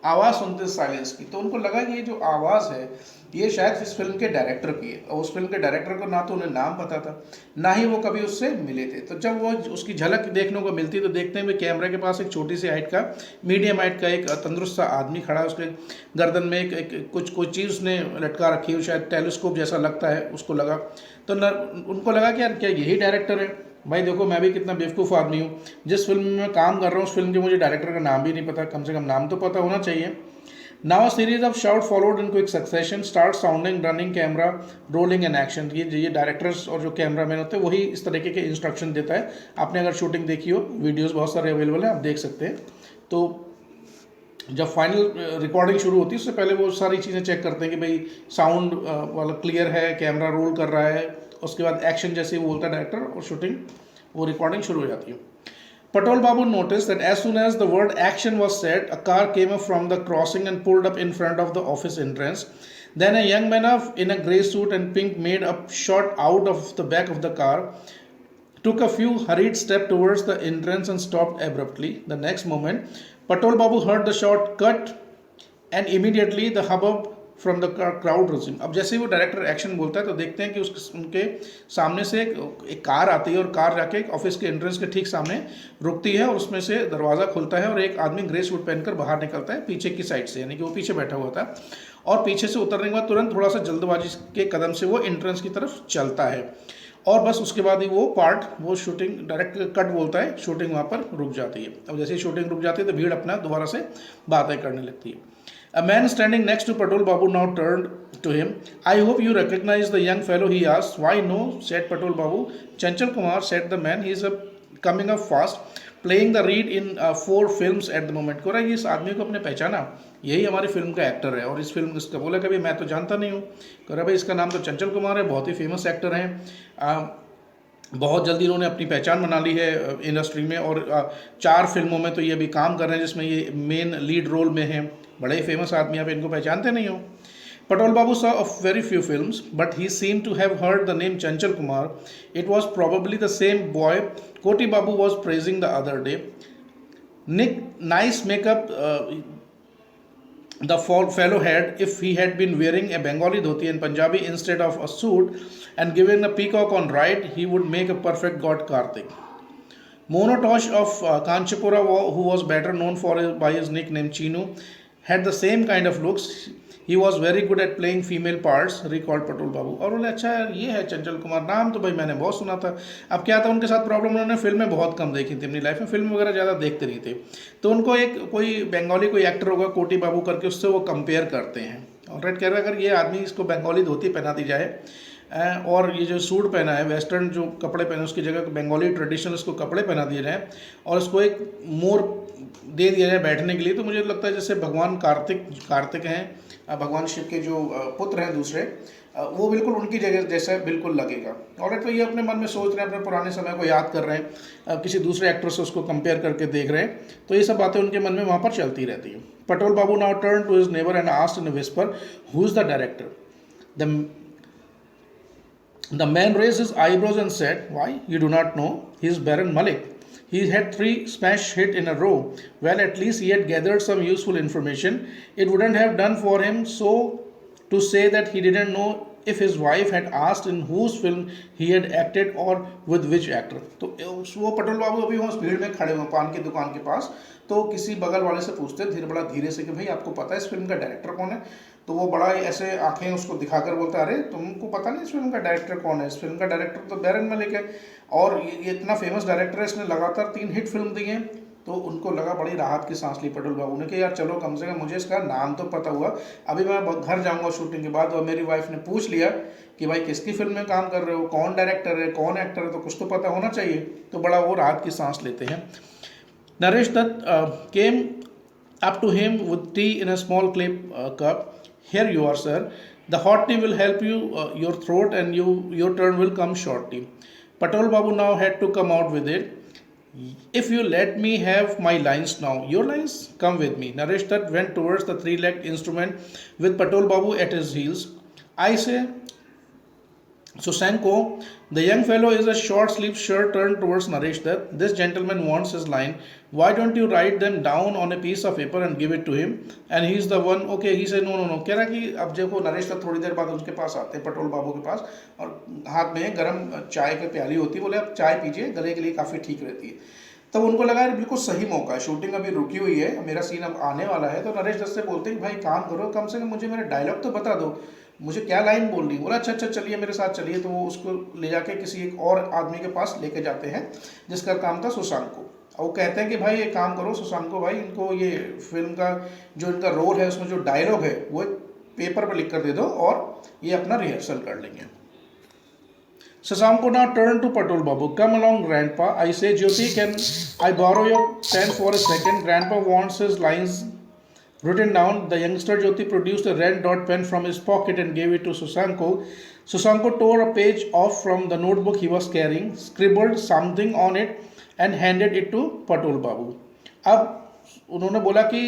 आवाज़ सुनते silence की तो उनको लगा कि ये जो आवाज़ है ये शायद इस फिल्म के डायरेक्टर की है और उस फिल्म के डायरेक्टर को ना तो उन्हें नाम पता था ना ही वो कभी उससे मिले थे। तो जब वो उसकी झलक देखने को मिलती तो देखते हैं कैमरे के पास एक छोटी सी हाइट का, मीडियम हाइट का एक तंदुरुस्त सा आदमी खड़ा है, उसके गर्दन में एक कोई चीज़ उसने लटका रखी है, शायद टेलीस्कोप जैसा लगता है उसको लगा। तो उनको लगा कि यार क्या यही डायरेक्टर है। भाई देखो मैं भी कितना बेवकूफ़ आदमी हूँ, जिस फिल्म में मैं काम कर रहा हूँ उस फिल्म के मुझे डायरेक्टर का नाम भी नहीं पता, कम से कम नाम तो पता होना चाहिए। Now a series of shouts followed in quick succession, start sounding, running camera, rolling and action. ये डायरेक्टर्स और जो कैमरा मैन होते हैं वही इस तरीके के इंस्ट्रक्शन देता है। आपने अगर शूटिंग देखी हो, वीडियोस बहुत सारे अवेलेबल हैं, आप देख सकते हैं। तो जब फाइनल रिकॉर्डिंग शुरू होती है उससे पहले वो सारी चीज़ें चेक करते हैं कि भाई साउंड वाला क्लियर है, कैमरा रोल कर रहा है, उसके बाद एक्शन जैसे वो बोलता है डायरेक्टर और शूटिंग वो रिकॉर्डिंग शुरू हो जाती है। Patol Babu noticed that as soon as the word action was said, a car came up from the crossing and pulled up in front of the office entrance. Then a young man in a grey suit and pink made a shot out of the back of the car took a few hurried steps towards the entrance and stopped abruptly. The next moment, Patul Babu heard the shot cut and immediately the hubbub from the crowd resumed. अब जैसे ही वो director action बोलता है तो देखते हैं कि उनके सामने से एक कार आती है और कार जाके ऑफिस के एंट्रेंस के ठीक सामने रुकती है और उसमें से दरवाज़ा खुलता है और एक आदमी ग्रे सूट पहनकर बाहर निकलता है पीछे की साइड से, यानी कि वो पीछे बैठा हुआ था और पीछे से उतरने के बाद तुरंत थोड़ा सा जल्दबाजी के कदम से वो एंट्रेंस की तरफ चलता है और बस उसके बाद ही वो शूटिंग डायरेक्ट कट बोलता है, शूटिंग वहाँ पर रुक जाती है। अब जैसे ही शूटिंग रुक जाती है तो भीड़ अपना दोबारा से बातें करने लगती है। A man standing next to Patul Babu now turned to him. I hope you recognize the young fellow, he asked. Why no, said Patul Babu. Chanchal Kumar, said the man. He is coming up fast, playing the lead in 4 films at the moment. कोरा ये इस आदमी को अपने पहचाना, यही हमारी film का actor है और इस फिल्म इसका बोला कभी मैं तो जानता नहीं हूँ। कोरा भाई इसका नाम तो चंचल कुमार है, बहुत ही फेमस एक्टर हैं। बहुत जल्दी इन्होंने अपनी पहचान बना ली है इंडस्ट्री में और 4 फिल्मों में तो ये अभी काम कर रहे हैं जिसमें ये मेन लीड रोल में हैं। बड़े ही फेमस आदमी, आप इनको पहचानते नहीं हो। Patul Babu saw of very few films, but he seemed to have heard the name Chanchal Kumar. It was probably the same boy Koti Babu was praising the other day. Nice makeup the fellow had if he had been wearing a Bengali dhoti and Punjabi instead of a suit and given a peacock on right, he would make a perfect god Kartik. Mono Tosh of Kanchipura, who was better known by his nickname Chinu, had the same kind of looks. He was very good at playing female parts, recalled Patul Babu. और बोले अच्छा यार ये है चंचल कुमार, नाम तो भाई मैंने बहुत सुना था। अब क्या था उनके साथ प्रॉब्लम, उन्होंने फिल्में बहुत कम देखी थी अपनी लाइफ में, फिल्म वगैरह ज़्यादा देखते नहीं थे। तो उनको एक कोई बंगाली कोई एक्टर होगा कोटी बाबू करके, उससे वो कंपेयर करते हैं। और रेड कह रहा है अगर ये आदमी इसको बंगाली धोती पहना दी जाए और ये जो सूट पहना है, वेस्टर्न जो कपड़े पहने उसकी जगह बंगाली ट्रेडिशनल उसको कपड़े पहना दिए जाए और उसको एक मोर दे दिया जाए बैठने के लिए, तो मुझे लगता है जैसे भगवान कार्तिक हैं, भगवान शिव के जो पुत्र हैं दूसरे, वो बिल्कुल उनकी जगह जैसा बिल्कुल लगेगा। और तो ये अपने मन में सोच रहे हैं, अपने पुराने समय को याद कर रहे हैं, किसी दूसरे एक्टर से उसको कंपेयर करके देख रहे हैं, तो ये सब बातें उनके मन में वहाँ पर चलती रहती है। Patol Babu now turn to his neighbour and asked in a whisper, who is the director? The man raised his eyebrows and said, "Why, you do not know? He is Baron Malik. He had 3 smash hits in a row. Well, at least he had gathered some useful information. It wouldn't have done for him so to say that he didn't know if his wife had asked in whose film he had acted or with which actor." तो वो पटोल बाबू अभी वहाँ भीड़ में खड़े हुए पान की दुकान के पास, तो किसी बगल वाले से पूछते बड़ा धीरे से कि भाई आपको पता है इस फिल्म का डायरेक्टर कौन है? तो वो बड़ा ऐसे आंखें उसको दिखाकर बोलता है, अरे तुमको पता नहीं इस फिल्म का डायरेक्टर कौन है? इस फिल्म का डायरेक्टर तो बैरन मलिक है और ये इतना फेमस डायरेक्टर है, इसने लगातार 3 हिट फिल्म दी हैं। तो उनको लगा, बड़ी राहत की सांस ली पटोल बाबू ने कि यार चलो कम से कम मुझे इसका नाम तो पता हुआ। अभी मैं घर जाऊंगा शूटिंग के बाद और मेरी वाइफ ने पूछ लिया कि भाई किसकी फिल्म में काम कर रहे हो, कौन डायरेक्टर है, कौन एक्टर है, तो कुछ तो पता होना चाहिए। तो बड़ा वो राहत की सांस लेते हैं। नरेश दत्त केम up to him with tea in a small clay cup. "Here you are, sir. The hot tea will help you your throat and your turn will come shortly." Patel Babu now had to come out with it. "If you let me have my lines now." "Your lines? Come with me." Naresh Dutt went towards the 3-legged instrument with Patel Babu at his heels. "I say, Susanko." The young fellow is a short-sleeved shirt turned towards Naresh Dutt. "This gentleman wants his line. Why don't you write them down on a piece of paper and give it to him? And he's the one." Okay, he said no. कह रहा कि अब देखो नरेश दत्त थोड़ी देर बाद उनके पास आते हैं, पटोल बाबू के पास, और हाथ में गर्म चाय की प्याली होती है। बोले आप चाय पीजिए, गले के लिए काफ़ी ठीक रहती है। तब उनको लगा यार बिल्कुल सही मौका है, शूटिंग अभी रुकी हुई है, मेरा सीन अब आने वाला है। तो नरेश दत्त से बोलते हैं कि भाई काम करो, कम से कम मुझे मेरा डायलॉग तो बता दो, मुझे क्या लाइन बोलनी। बोला अच्छा चलिए मेरे साथ चलिए। तो वो उसको ले जाके किसी एक और आदमी के पास लेके जाते हैं जिसका काम था सुशांको। और वो कहते हैं कि भाई एक काम करो सुशांको भाई, इनको ये फिल्म का जो इनका रोल है उसमें जो डायलॉग है वो पेपर पर लिख कर दे दो और ये अपना रिहर्सल कर लेंगे। Sasamko now turned to Patul Babu. "Come along, Grandpa. I say, Jyoti, can I borrow your pen for a second? Grandpa wants his lines written down." The youngster Jyoti produced a red dot pen from his pocket and gave it to Susanko. Susanko tore a page off from the notebook he was carrying, scribbled something on it, and handed it to Patul Babu. अब उन्होंने बोला कि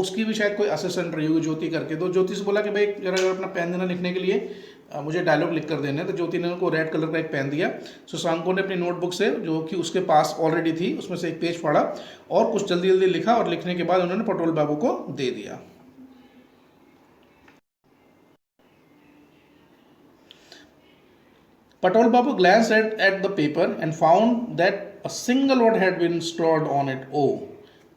उसकी भी शायद कोई assistant रही होगी ज्योति करके, तो ज्योति से बोला कि भाई जरा अगर अपना पेन देना लिखने के लिए, मुझे डायलॉग लिख कर देने। तो ज्योति ने उनको रेड कलर का एक पेन दिया। शशांको ने अपनी नोटबुक से, जो कि उसके पास ऑलरेडी थी, उसमें से एक पेज फाड़ा और कुछ जल्दी जल्दी लिखा, और लिखने के बाद उन्होंने पटोल बाबू को दे दिया। Patel Babu glanced at the paper and found that a single word had been scrawled on it. Oh.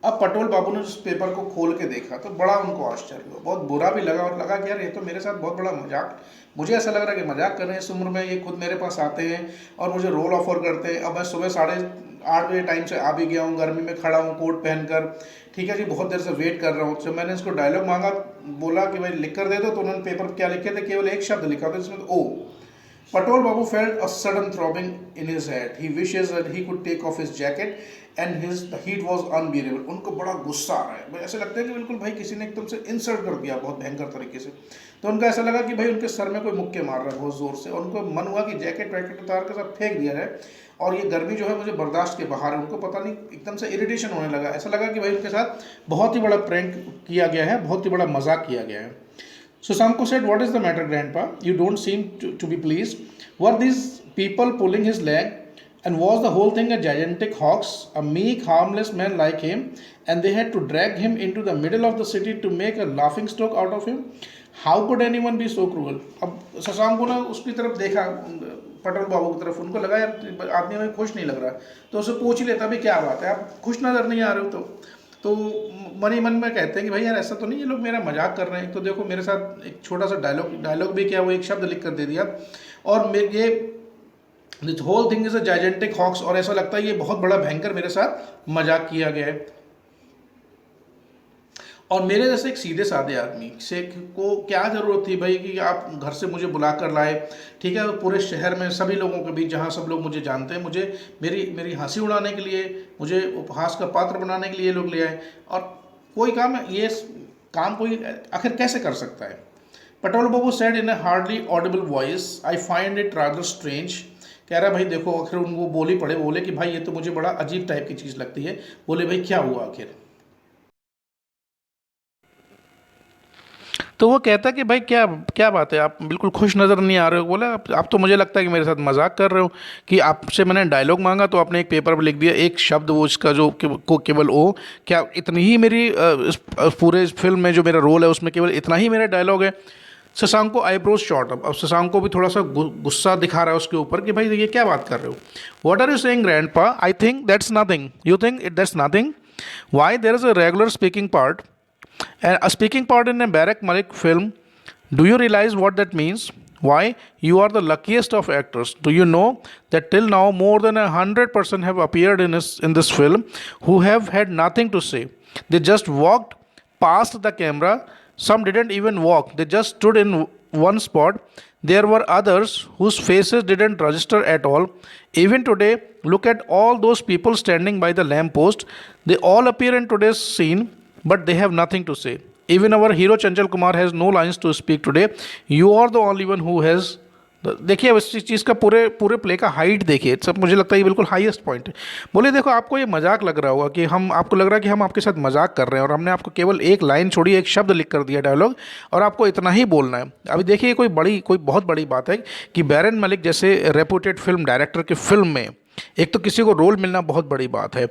अब पटोल बाबू ने उस पेपर को खोल के देखा तो बड़ा उनको आश्चर्य हुआ, बहुत बुरा भी लगा, और लगा कि यार ये तो मेरे साथ बहुत बड़ा मजाक, मुझे ऐसा लग रहा है कि मजाक कर रहे हैं इस उम्र में, ये खुद मेरे पास आते हैं और मुझे रोल ऑफर करते हैं। अब मैं सुबह 8:30 बजे टाइम से आ भी गया हूँ, गर्मी में खड़ा हूँ कोट पहनकर, ठीक है जी, बहुत देर से वेट कर रहा हूँ। जब मैंने इसको डायलॉग मांगा, बोला कि भाई लिख कर दे दो, तो उन्होंने पेपर क्या लिखे थे, केवल एक शब्द लिखा था जिसमें ओ। Patel Babu felt a sudden throbbing in his head. He wishes that he could take off his jacket and the heat was unbearable. उनको बड़ा गुस्सा आ रहा है, भाई ऐसा लगता है कि बिल्कुल भाई किसी ने एकदम से इंसल्ट कर दिया बहुत भयंकर तरीके से। तो उनका ऐसा लगा कि भाई उनके सर में कोई मुक्के मार रहा है बहुत ज़ोर से, और उनको मन हुआ कि जैकेट वैकेट उतार के सब फेंक दिया जाए, और ये गर्मी जो है मुझे बर्दाश्त के बाहर है। उनको पता नहीं एकदम से इरिटेशन होने लगा, ऐसा लगा कि भाई उनके साथ बहुत ही बड़ा प्रैंक किया गया है, बहुत ही बड़ा मजाक किया गया है। Shashanko said, "What is the matter, Grandpa? You don't seem to be pleased. Were these people pulling his leg? And was the whole thing a gigantic hoax? A meek, harmless man like him, and they had to drag him into the middle of the city to make a laughing stock out of him? How could anyone be so cruel?" अब शशांको ने उसकी तरफ देखा, पटेल बाबू की तरफ, उनको लगा यार आदमी हमें खुश नहीं लग रहा, तो उसे पूछ ही लेता भी क्या बात है, आप खुश नजर नहीं आ रहे हो। तो मन ही मन में कहते हैं कि भाई यार ऐसा तो नहीं, ये लोग मेरा मजाक कर रहे हैं। तो देखो मेरे साथ एक छोटा सा डायलॉग भी क्या, वो एक शब्द लिख कर दे दिया, और ये this whole thing is a gigantic hoax, और ऐसा लगता है ये बहुत बड़ा भयंकर मेरे साथ मजाक किया गया है। और मेरे जैसे एक सीधे साधे आदमी से को क्या ज़रूरत थी भाई कि आप घर से मुझे बुला कर लाए, ठीक है, पूरे शहर में सभी लोगों के बीच जहाँ सब लोग मुझे जानते हैं, मुझे मेरी हंसी उड़ाने के लिए, मुझे उपहास का पात्र बनाने के लिए लोग ले आए, और कोई काम कोई आखिर कैसे कर सकता है। Patel Babu said in a hardly audible voice, I find it rather strange. कह रहा भाई देखो, आखिर उनको बोले कि भाई ये तो मुझे बड़ा अजीब टाइप की चीज़ लगती है। बोले भाई क्या हुआ आखिर। तो वो कहता कि भाई क्या क्या बात है, आप बिल्कुल खुश नज़र नहीं आ रहे हो। बोला आप तो मुझे लगता है कि मेरे साथ मजाक कर रहे हो, कि आपसे मैंने डायलॉग मांगा तो आपने एक पेपर पर लिख दिया एक शब्द, वो इसका जो को केवल ओ, क्या इतनी ही मेरी इस पूरे फिल्म में जो मेरा रोल है उसमें केवल इतना ही मेरा डायलॉग है। शशांको आईब्रोज शॉर्ट अब शशांको भी थोड़ा सा गुस्सा दिखा रहा है उसके ऊपर कि भाई ये क्या बात कर रहे हो। What are you saying grandpa? I think that's nothing, you think it that's nothing, why there is a regular speaking part and a speaking part in a Barack Malik film. Do you realize what that means? Why? You are the luckiest of actors. Do you know that till now more than 100% have appeared in this film who have had nothing to say. They just walked past the camera. Some didn't even walk. They just stood in one spot. There were others whose faces didn't register at all. Even today, look at all those people standing by the lamp post. They all appear in today's scene, but they have nothing to say. Even our hero Chanchal Kumar has no lines to speak today. You are the only one who has. देखिए इस चीज़ का पूरे play का height देखिए, सब मुझे लगता है ये बिल्कुल हाईएस्ट पॉइंट है। बोले देखो आपको ये मजाक लग रहा होगा कि आपको लग रहा है कि हम आपके साथ मजाक कर रहे हैं, और हमने आपको केवल एक लाइन छोड़ी, एक शब्द लिख कर दिया डायलॉग, और आपको इतना ही बोलना है। अभी देखिए कोई बहुत बड़ी बात है कि बैरन मलिक जैसे रेपुटेड फिल्म डायरेक्टर की फिल्म में एक तो किसी को रोल मिलना बहुत बड़ी बात है,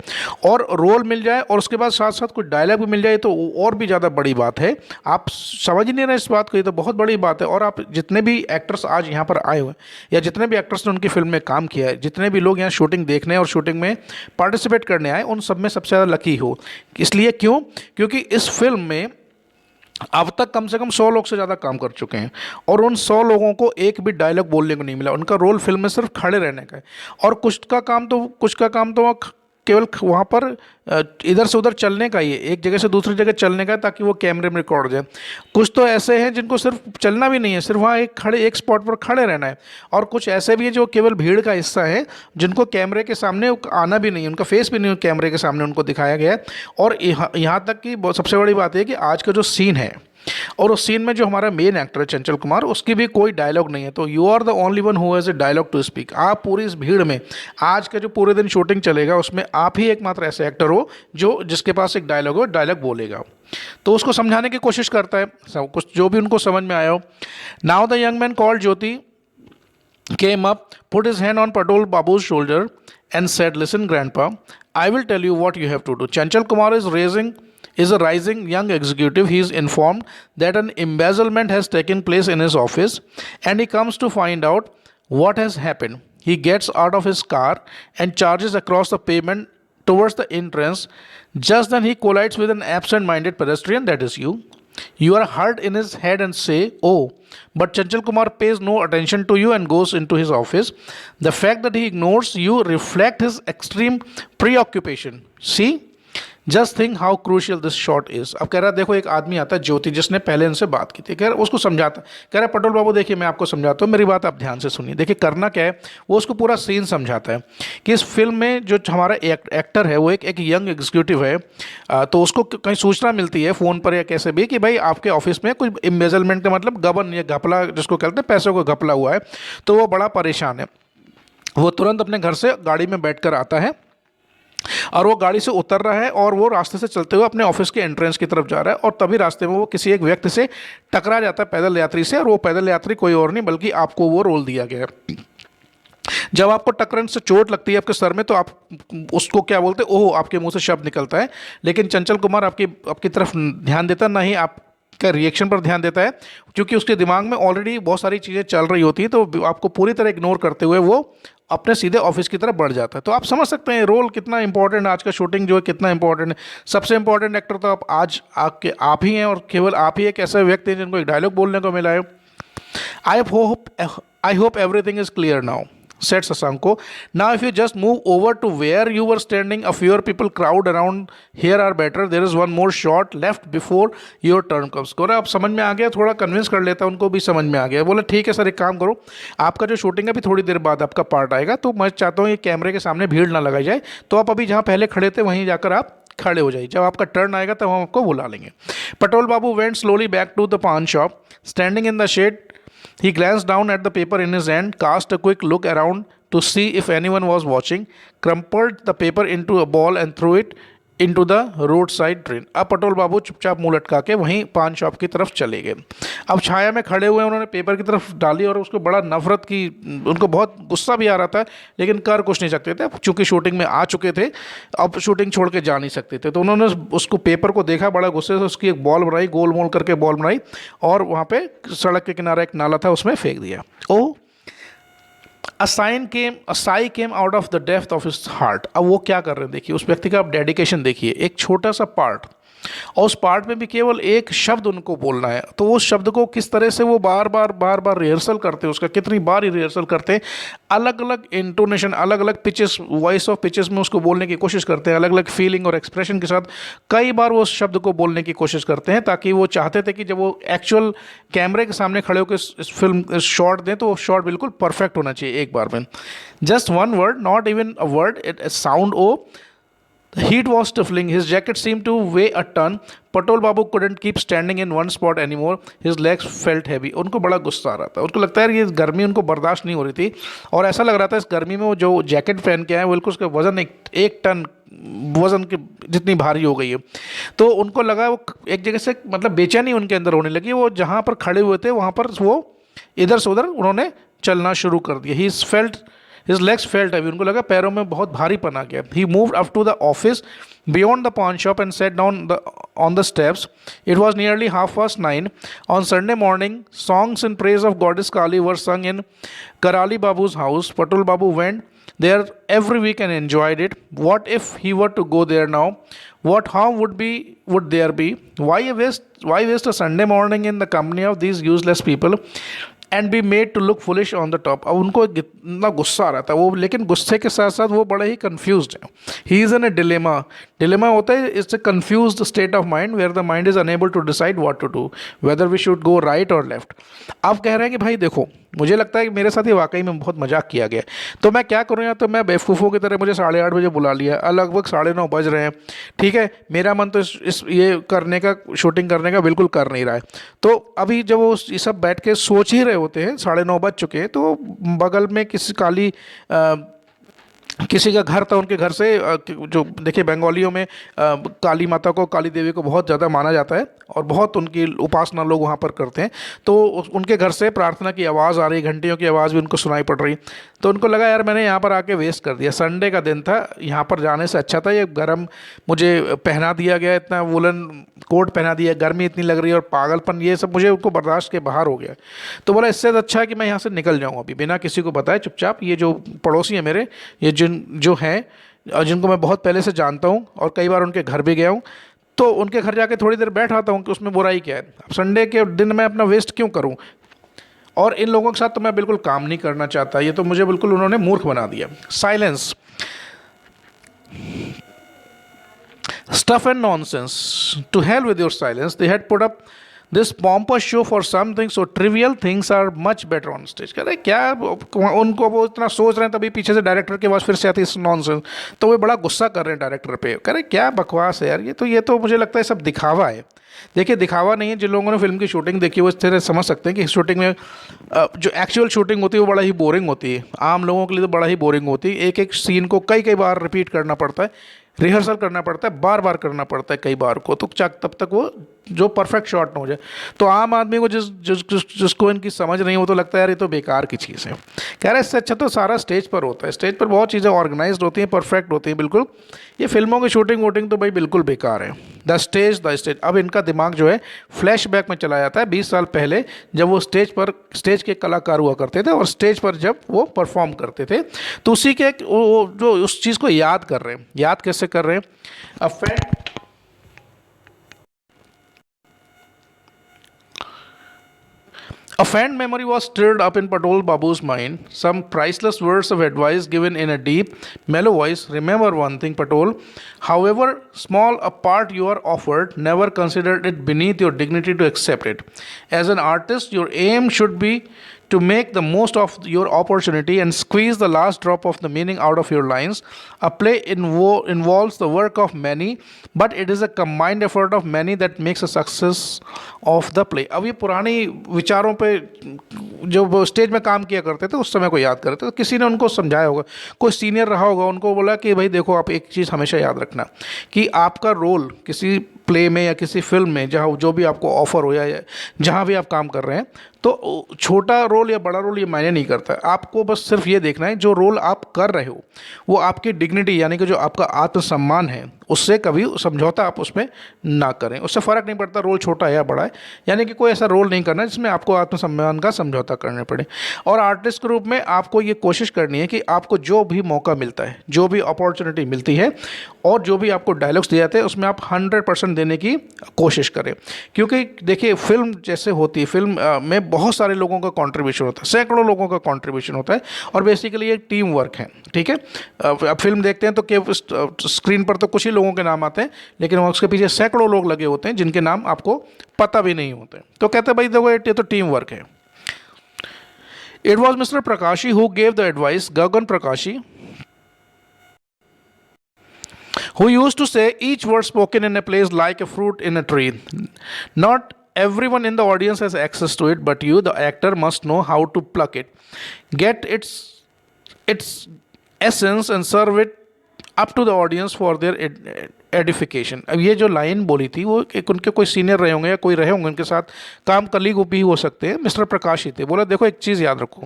और रोल मिल जाए और उसके बाद साथ साथ कुछ डायलॉग भी मिल जाए तो और भी ज़्यादा बड़ी बात है। आप समझ ही नहीं रहे इस बात को, ये तो बहुत बड़ी बात है। और आप जितने भी एक्टर्स आज यहाँ पर आए हुए हैं, या जितने भी एक्टर्स ने उनकी फिल्म में काम किया है, जितने भी लोग यहाँ शूटिंग देखने और शूटिंग में पार्टिसिपेट करने आए, उन सब में सबसे ज़्यादा लकी हो। इसलिए क्योंकि इस फिल्म में अब तक कम से कम 100 लोग से ज़्यादा काम कर चुके हैं, और उन 100 लोगों को एक भी डायलॉग बोलने को नहीं मिला। उनका रोल फिल्म में सिर्फ खड़े रहने का है, और कुछ का काम तो केवल वहाँ पर इधर से उधर चलने का ही है, एक जगह से दूसरी जगह चलने का है ताकि वो कैमरे में रिकॉर्ड हो जाए। कुछ तो ऐसे हैं जिनको सिर्फ चलना भी नहीं है, सिर्फ वहाँ एक स्पॉट पर खड़े रहना है। और कुछ ऐसे भी हैं जो केवल भीड़ का हिस्सा है, जिनको कैमरे के सामने आना भी नहीं है, उनका फेस भी नहीं कैमरे के सामने उनको दिखाया गया है। और यहाँ तक कि सबसे बड़ी बात है कि आज का जो सीन है, और उस सीन में जो हमारा मेन एक्टर है चंचल कुमार, उसकी भी कोई डायलॉग नहीं है। तो you are the only one who has a dialogue to speak. आप पूरी इस भीड़ में, आज का जो पूरे दिन शूटिंग चलेगा उसमें आप ही एकमात्र ऐसे एक्टर हो जो जिसके पास एक डायलॉग हो, डायलॉग बोलेगा। तो उसको समझाने की कोशिश करता है, सब कुछ जो भी उनको समझ में आया हो। Now the young man called Jyoti came up, put his hand on Patul Babu's shoulder and said, "Listen, Grandpa, I will tell you what you have to do." Chanchal Kumar is a rising young executive. He is informed that an embezzlement has taken place in his office, and he comes to find out what has happened. He gets out of his car and charges across the pavement towards the entrance. Just then he collides with an absent-minded pedestrian, that is you. You are hurt in his head and say, "Oh," but Chanchal Kumar pays no attention to you and goes into his office. The fact that he ignores you reflects his extreme preoccupation. See? Just think how crucial this shot is. अब कह रहा है देखो एक आदमी आता है ज्योति, जिसने पहले इनसे बात की थी, कह रहा उसको समझाता, कह रहा है पटोल बाबू देखिए मैं आपको समझाता हूँ, मेरी बात आप ध्यान से सुनिए। देखिए करना क्या है, वो उसको पूरा सीन समझाता है कि इस फिल्म में जो हमारा एक्टर है वो एक यंग एग्जीक्यूटिव है। तो उसको कहीं सूचना मिलती है फ़ोन पर या कैसे भी कि भाई आपके ऑफिस में कुछ एम्बेजलमेंट का मतलब गबन या घपला जिसको कहते हैं, पैसों को घपला हुआ है। तो वो बड़ा परेशान है। वो तुरंत अपने घर से गाड़ी में बैठ कर आता है और वो गाड़ी से उतर रहा है और वो रास्ते से चलते हुए अपने ऑफिस के एंट्रेंस की तरफ जा रहा है। और तभी रास्ते में वो किसी एक व्यक्ति से टकरा जाता है, पैदल यात्री से। और वो पैदल यात्री कोई और नहीं बल्कि आपको वो रोल दिया गया है। जब आपको टकराने से चोट लगती है आपके सर में तो आप उसको क्या बोलते हैं, ओह, आपके मुंह से शब्द निकलता है। लेकिन चंचल कुमार आपकी तरफ ध्यान देता ना ही आपका रिएक्शन पर ध्यान देता है, क्योंकि उसके दिमाग में ऑलरेडी बहुत सारी चीज़ें चल रही होती हैं। तो आपको पूरी तरह इग्नोर करते हुए वो अपने सीधे ऑफिस की तरफ बढ़ जाता है। तो आप समझ सकते हैं रोल कितना इंपॉर्टेंट है, आज का शूटिंग जो है कितना इंपॉर्टेंट है। सबसे इंपॉर्टेंट एक्टर तो आप ही हैं, और केवल आप ही एक ऐसे व्यक्ति हैं जिनको एक डायलॉग बोलने को मिला है। I hope everything is clear now, said Sasanko. Now if you just move over to where you were standing, a fewer people crowd around here are better. There is one more shot left before your turn comes. कोरा अब समझ में आ गया, थोड़ा convince कर लेता, उनको भी समझ में आ गया। बोला ठीक है सर, एक काम करो, आपका जो शूटिंग है अभी थोड़ी देर बाद आपका पार्ट आएगा, तो मैं चाहता हूँ ये कैमरे के सामने भीड़ ना लगाई जाए, तो आप अभी जहाँ पहले खड़े थे वहीं जाकर आप खड़े हो जाइए। जब आपका टर्न आएगा तब हम आपको बुला लेंगे। पटोल बाबू went slowly back to the pawn shop. Standing in the shade, he glanced down at the paper in his hand, cast a quick look around to see if anyone was watching, crumpled the paper into a ball and threw it into the roadside drain. अब पटोल बाबू चुपचाप मुंह लटका के वहीं पान shop की तरफ चले गए। अब छाया में खड़े हुए उन्होंने पेपर की तरफ डाली और उसको बड़ा नफरत की, उनको बहुत गुस्सा भी आ रहा था, लेकिन कर कुछ नहीं सकते थे चूँकि शूटिंग में आ चुके थे, अब शूटिंग छोड़ के जा नहीं सकते थे। तो उन्होंने उसको पेपर को देखा, बड़ा गुस्से से उसकी एक बॉल बनाई, गोल मोल करके बॉल बनाई और वहाँ पे सड़क के किनारे एक नाला था उसमें फेंक दिया। ओ A sigh came out of the depth of his heart. अब वो क्या कर रहे हैं देखिए, उस व्यक्ति का आप डेडिकेशन देखिए। एक छोटा सा पार्ट, और उस पार्ट में भी केवल एक शब्द उनको बोलना है, तो उस शब्द को किस तरह से वो बार बार रिहर्सल करते हैं, उसका कितनी बार ही रिहर्सल करते हैं, अलग अलग इंटोनेशन, अलग अलग पिचेस, वॉइस ऑफ पिचेस में उसको बोलने की कोशिश करते हैं, अलग अलग फीलिंग और एक्सप्रेशन के साथ कई बार वो उस शब्द को बोलने की कोशिश करते हैं, ताकि वो चाहते थे कि जब वो एक्चुअल कैमरे के सामने खड़े होकर इस फिल्म शॉट दें तो वो शॉट बिल्कुल परफेक्ट होना चाहिए एक बार में। Just one word, not even a word, it sound oh. The heat was stifling. His jacket seemed to weigh a ton. Patul Babu couldn't keep standing in one spot anymore. His legs felt heavy. उनको बड़ा गुस्सा आ रहा था, उनको लगता है कि गर्मी उनको बर्दाश्त नहीं हो रही थी, और ऐसा लग रहा था इस गर्मी में वो जो जैकेट पहन के आए बिल्कुल उसका वजन एक टन वजन के जितनी भारी हो गई है। तो उनको लगा वो एक जगह से मतलब बेचैनी उनके अंदर होने लगी। वो जहाँ पर खड़े हुए थे वहाँ पर वो इधर से उधर उन्होंने चलना शुरू कर दिया। His legs felt heavy. उनको लगा पैरों में बहुत भारीपन आ गया। He moved up to the office beyond the pawn shop and sat down on the steps. It was nearly 9:30. On Sunday morning, songs in praise of Goddess Kali were sung in Karali Babu's house. Patul Babu went there every week and enjoyed it. What if he were to go there now? What harm would there be? Why waste a Sunday morning in the company of these useless people and be made to look foolish on the top? अब उनको इतना गुस्सा आ रहा था वो, लेकिन गुस्से के साथ साथ वो बड़ा ही confused है। He is in a dilemma. Dilemma होता है it's a confused state of mind where the mind is unable to decide what to do, whether we should go right or left. अब कह रहे हैं कि भाई देखो मुझे लगता है कि मेरे साथ ये वाकई में बहुत मजाक किया गया है। तो मैं क्या करूँ, या तो मैं बेवकूफ़ों की तरह मुझे 8:30 बजे बुला लिया, लगभग 9:30 बज रहे हैं, ठीक है, मेरा मन तो इस ये करने का, शूटिंग करने का बिल्कुल कर नहीं रहा है। तो अभी जब वो ये सब बैठ के सोच ही रहे होते हैं, 9:30 बज चुके हैं, तो बगल में किसी का घर था, उनके घर से जो देखिए बंगालियों में काली माता को, काली देवी को बहुत ज़्यादा माना जाता है और बहुत उनकी उपासना लोग वहाँ पर करते हैं। तो उनके घर से प्रार्थना की आवाज़ आ रही, घंटियों की आवाज़ भी उनको सुनाई पड़ रही। तो उनको लगा यार मैंने यहाँ पर आके वेस्ट कर दिया, संडे का दिन था, यहाँ पर जाने से अच्छा था ये गर्म मुझे पहना दिया गया, इतना वुलन कोट पहना दिया, गर्मी इतनी लग रही है और पागलपन, ये सब मुझे उनको बर्दाश्त के बाहर हो गया। तो बोला इससे अच्छा है कि मैं यहाँ से निकल जाऊँ अभी, बिना किसी को बताए चुपचाप। ये जो पड़ोसी है मेरे, ये जो हैं और जिनको मैं बहुत पहले से जानता हूँ और कई बार उनके घर भी गया हूँ, तो उनके घर जाके थोड़ी देर बैठ आता हूँ कि उसमें बुराई क्या है। अब संडे के दिन मैं अपना वेस्ट क्यों करूँ। और इन लोगों के साथ तो मैं बिल्कुल काम नहीं करना चाहता, ये तो मुझे बिल्कुल उन्होंने मूर्ख बना दिया। Silence, stuff and nonsense, to hell with your silence. They had put up this pompous show for something so trivial, things are much better on stage. कह रहे क्या, उनको वो इतना सोच रहे हैं, तभी पीछे से डायरेक्टर के पास फिर से आती है नॉनसेंस, तो वो बड़ा गुस्सा कर रहे हैं डायरेक्टर पे। कह रहे क्या बकवास है यार, ये तो मुझे लगता है सब दिखावा है। देखिए दिखावा नहीं है, जिन लोगों ने फिल्म की शूटिंग देखी वो इस तरह समझ सकते हैं कि शूटिंग में जो एक्चुअल शूटिंग होती है वो बड़ा ही बोरिंग होती है, आम लोगों के लिए तो बड़ा ही बोरिंग होती है। एक एक सीन को कई कई बार रिपीट करना पड़ता है, रिहर्सल करना पड़ता है, बार बार करना पड़ता है कई बार को, तो तब तक वो जो परफेक्ट शॉट ना हो जाए। तो आम आदमी को जिसको इनकी समझ नहीं हो तो लगता है यार ये तो बेकार की चीज़ है। कह रहे इससे अच्छा तो सारा स्टेज पर होता है, स्टेज पर बहुत चीज़ें ऑर्गेनाइज्ड होती हैं, परफेक्ट होती हैं बिल्कुल। ये फिल्मों की शूटिंग वूटिंग तो भाई बिल्कुल बेकार है। The stage. अब इनका दिमाग जो है फ्लैशबैक में चला जाता है 20 साल पहले, जब वो स्टेज के कलाकार हुआ करते थे और स्टेज पर जब वो परफॉर्म करते थे, तो उसी के जो उस चीज़ को याद कर रहे हैं। याद कैसे कर रहे हैं? A faint memory was stirred up in Patol Babu's mind, some priceless words of advice given in a deep, mellow voice. Remember one thing, Patol, however small a part you are offered, never consider it beneath your dignity to accept it. As an artist, your aim should be to make the most of your opportunity and squeeze the last drop of the meaning out of your lines. A play involves the work of many, but it is a combined effort of many that makes a success of the play. अब ये पुरानी विचारों पे जो वो stage में काम किया करते थे उस समय को याद करते, तो किसी ने उनको समझाया होगा, कोई सीनियर रहा होगा, उनको बोला कि भाई देखो आप एक चीज़ हमेशा याद रखना कि आपका रोल किसी प्ले में या किसी फिल्म में, जहाँ जो भी आपको ऑफर हो या जहाँ भी आप काम कर रहे हैं, तो छोटा रोल या बड़ा रोल ये मायने नहीं करता। आपको बस सिर्फ ये देखना है जो रोल आप कर रहे हो वो आपकी डिग्निटी यानी कि जो आपका आत्मसम्मान है उससे कभी समझौता आप उसमें ना करें। उससे फ़र्क नहीं पड़ता रोल छोटा है या बड़ा है, यानी कि कोई ऐसा रोल नहीं करना जिसमें आपको आत्मसम्मान का समझौता करना पड़े। और आर्टिस्ट के रूप में आपको ये कोशिश करनी है कि आपको जो भी मौका मिलता है, जो भी अपॉर्चुनिटी मिलती है और जो भी आपको डायलॉग्स दिए जाते हैं उसमें आप 100% देने की कोशिश करें। क्योंकि देखिए फिल्म जैसे होती है, फिल्म में बहुत सारे लोगों का कंट्रीब्यूशन होता है, सैकड़ों लोगों का कंट्रीब्यूशन होता है और बेसिकली ये टीम वर्क है, ठीक है। अब फिल्म देखते हैं तो केवल स्क्रीन पर तो कुछ ही लोगों के नाम आते हैं, लेकिन उसके पीछे सैकड़ों लोग लगे होते हैं जिनके नाम आपको पता भी नहीं होते। तो कहते हैं भाई देखो ये तो टीम वर्क है। It was mister Prakashi who gave the advice, Gagan Prakashi, who used to say each word spoken in a play is like a fruit in a tree. Not everyone in the audience has access to it, but you, the actor, must know how to pluck it, get its essence and serve it up to the audience for their edification. अब ये जो line बोली थी वो एक उनके कोई senior रहे होंगे या कोई रहे होंगे उनके साथ काम, कलीग भी हो सकते हैं, मिस्टर प्रकाश ही थे। बोला देखो एक चीज़ याद रखो,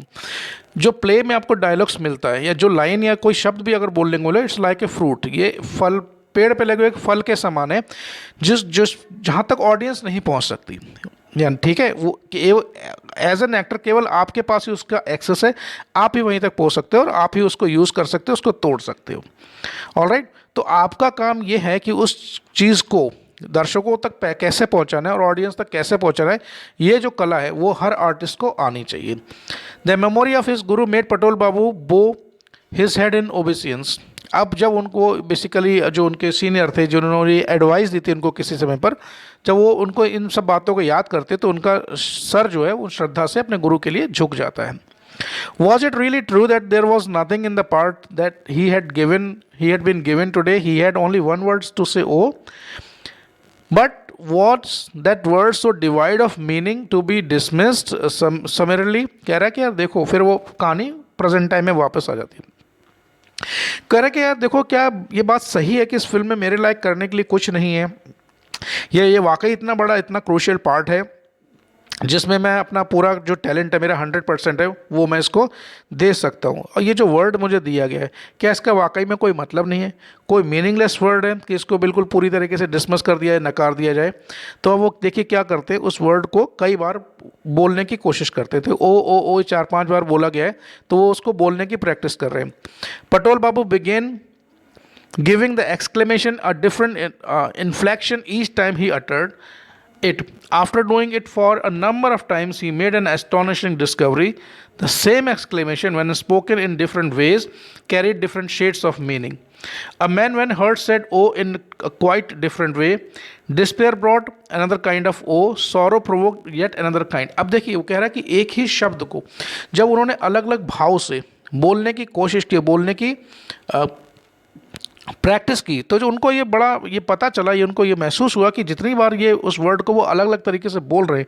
जो प्ले में आपको डायलॉग्स मिलता है या जो लाइन या कोई शब्द भी अगर बोलने को बोले, इट्स लाइक ए फ्रूट, ये फल, पेड़ पे लगे हुए एक फल के समान है जिस जहाँ तक ऑडियंस नहीं पहुँच सकती, यानी ठीक है। वो एज एन एक्टर केवल आपके पास ही उसका एक्सेस है, आप ही वहीं तक पहुँच सकते हो और आप ही उसको यूज़ कर सकते हो, उसको तोड़ सकते हो। ऑलराइट, तो आपका काम ये है कि उस चीज़ को दर्शकों तक कैसे पहुंचाना है और ऑडियंस तक कैसे पहुंचाना है, ये जो कला है वो हर आर्टिस्ट को आनी चाहिए। The memory of his Guru made पटोल बाबू बो हिज हेड इन ओबेसियंस। अब जब उनको बेसिकली जो उनके सीनियर थे जिन्होंने एडवाइस दी थी उनको किसी समय पर, जब वो उनको इन सब बातों को याद करते तो उनका सर जो है वो श्रद्धा से अपने गुरु के लिए झुक जाता है। Was it really true that there was nothing in the part that he had been given today? He had only one words to say, oh. But was that word so devoid of meaning to be dismissed summarily? कह रहा है कि यार देखो, फिर वो कहानी present time में वापस आ जाती है। कह रहा है कि यार देखो, क्या ये बात सही है कि इस फिल्म में मेरे लायक करने के लिए कुछ नहीं है? ये वाकई इतना बड़ा, इतना क्रूशियल पार्ट है जिसमें मैं अपना पूरा जो टैलेंट है मेरा 100% है वो मैं इसको दे सकता हूँ, और ये जो वर्ड मुझे दिया गया है क्या इसका वाकई में कोई मतलब नहीं है, कोई मीनिंगलेस वर्ड है कि इसको बिल्कुल पूरी तरीके से डिसमिस कर दिया जाए, नकार दिया जाए? तो अब वो देखिए क्या करते, उस वर्ड को कई बार बोलने की कोशिश करते थे। ओ 4-5 बार बोला गया है तो वो उसको बोलने की प्रैक्टिस कर रहे हैं। पटोल बाबू begin giving the exclamation a different inflection each time he uttered it. After doing it for a number of times, he made an astonishing discovery. The same exclamation, when spoken in different ways, carried different shades of meaning. A man, when heard, said "oh" in a quite different way. Despair brought another kind of "oh." Sorrow provoked yet another kind. अब देखिए वो कह रहा है कि एक ही शब्द को जब उन्होंने अलग अलग भाव से बोलने की कोशिश की, बोलने की प्रैक्टिस की, तो जो उनको ये बड़ा ये पता चला, ये उनको ये महसूस हुआ कि जितनी बार ये उस वर्ड को वो अलग अलग तरीके से बोल रहे हैं,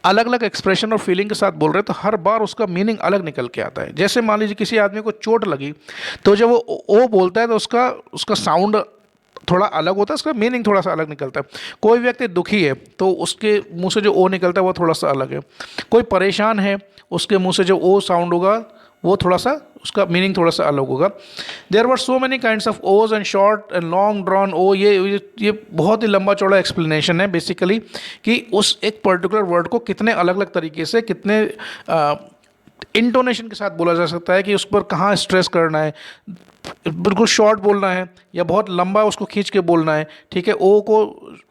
अलग अलग एक्सप्रेशन और फीलिंग के साथ बोल रहे हैं, तो हर बार उसका मीनिंग अलग निकल के आता है। जैसे मान लीजिए किसी आदमी को चोट लगी तो जब वो ओ बोलता है तो उसका साउंड थोड़ा अलग होता है, उसका मीनिंग थोड़ा सा अलग निकलता है। कोई व्यक्ति दुखी है तो उसके मुंह से जो ओ निकलता है वो थोड़ा सा अलग है। कोई परेशान है उसके मुंह से जो ओ साउंड होगा वो थोड़ा सा उसका मीनिंग थोड़ा सा अलग होगा। There were so many kinds of ohs and short and long drawn oh. ये बहुत ही लंबा चौड़ा एक्सप्लेनेशन है बेसिकली कि उस एक पर्टिकुलर वर्ड को कितने अलग अलग तरीके से, कितने इंटोनेशन के साथ बोला जा सकता है, कि उस पर कहाँ स्ट्रेस करना है, बिल्कुल शॉर्ट बोलना है या बहुत लंबा उसको खींच के बोलना है, ठीक है। ओ को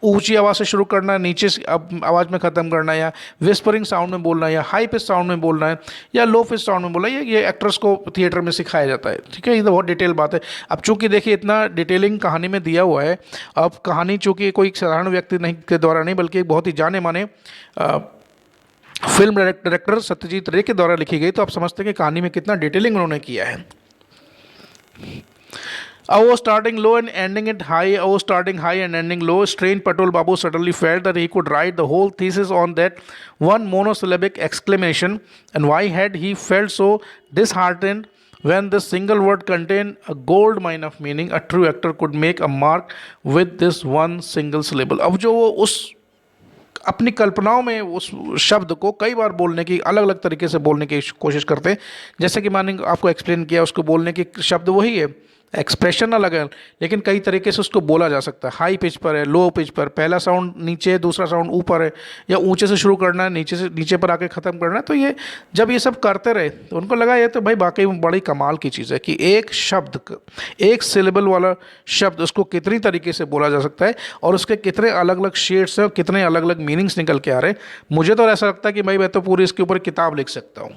ऊंची आवाज़ से शुरू करना है, नीचे से आवाज़ में ख़त्म करना है, या विस्परिंग साउंड में बोलना है, या हाई पिच साउंड में बोलना है, या लो पिच साउंड में बोलना है। ये एक्टर्स को थिएटर में सिखाया जाता है, ठीक है। ये तो बहुत डिटेल बात है। अब चूंकि देखिए इतना डिटेलिंग कहानी में दिया हुआ है, अब कहानी चूँकि कोई साधारण व्यक्ति नहीं के द्वारा नहीं बल्कि एक बहुत ही जाने माने फिल्म डायरेक्टर सत्यजीत रे के द्वारा लिखी गई, तो आप समझते हैं कि कहानी में कितना डिटेलिंग उन्होंने किया है। O starting low and ending it high, O starting high and ending low. Strained Patul Babu suddenly felt that he could write the whole thesis on that one monosyllabic exclamation. And why had he felt so disheartened when this single word contained a gold mine of meaning? A true actor could make a mark with this one single syllable. अब जो वो उस अपनी कल्पनाओं में उस शब्द को कई बार बोलने की, अलग अलग तरीके से बोलने की कोशिश करते हैं, जैसे कि मैंने आपको एक्सप्लेन किया, उसको बोलने के शब्द वही है, एक्सप्रेशन अलग है, लेकिन कई तरीके से उसको बोला जा सकता है। हाई पिच पर है, लो पिच पर, पहला साउंड नीचे है, दूसरा साउंड ऊपर है, या ऊंचे से शुरू करना है, नीचे से नीचे पर आके ख़त्म करना है। तो ये जब ये सब करते रहे तो उनको लगा ये तो भाई वाकई बड़ी कमाल की चीज़ है कि एक शब्द, एक सिलेबल वाला शब्द, उसको कितनी तरीके से बोला जा सकता है और उसके कितने अलग अलग शेड्स हैं और कितने अलग अलग मीनिंग्स निकल के आ रहे हैं। मुझे तो ऐसा लगता है कि भाई मैं तो पूरी इसके ऊपर किताब लिख सकता हूँ।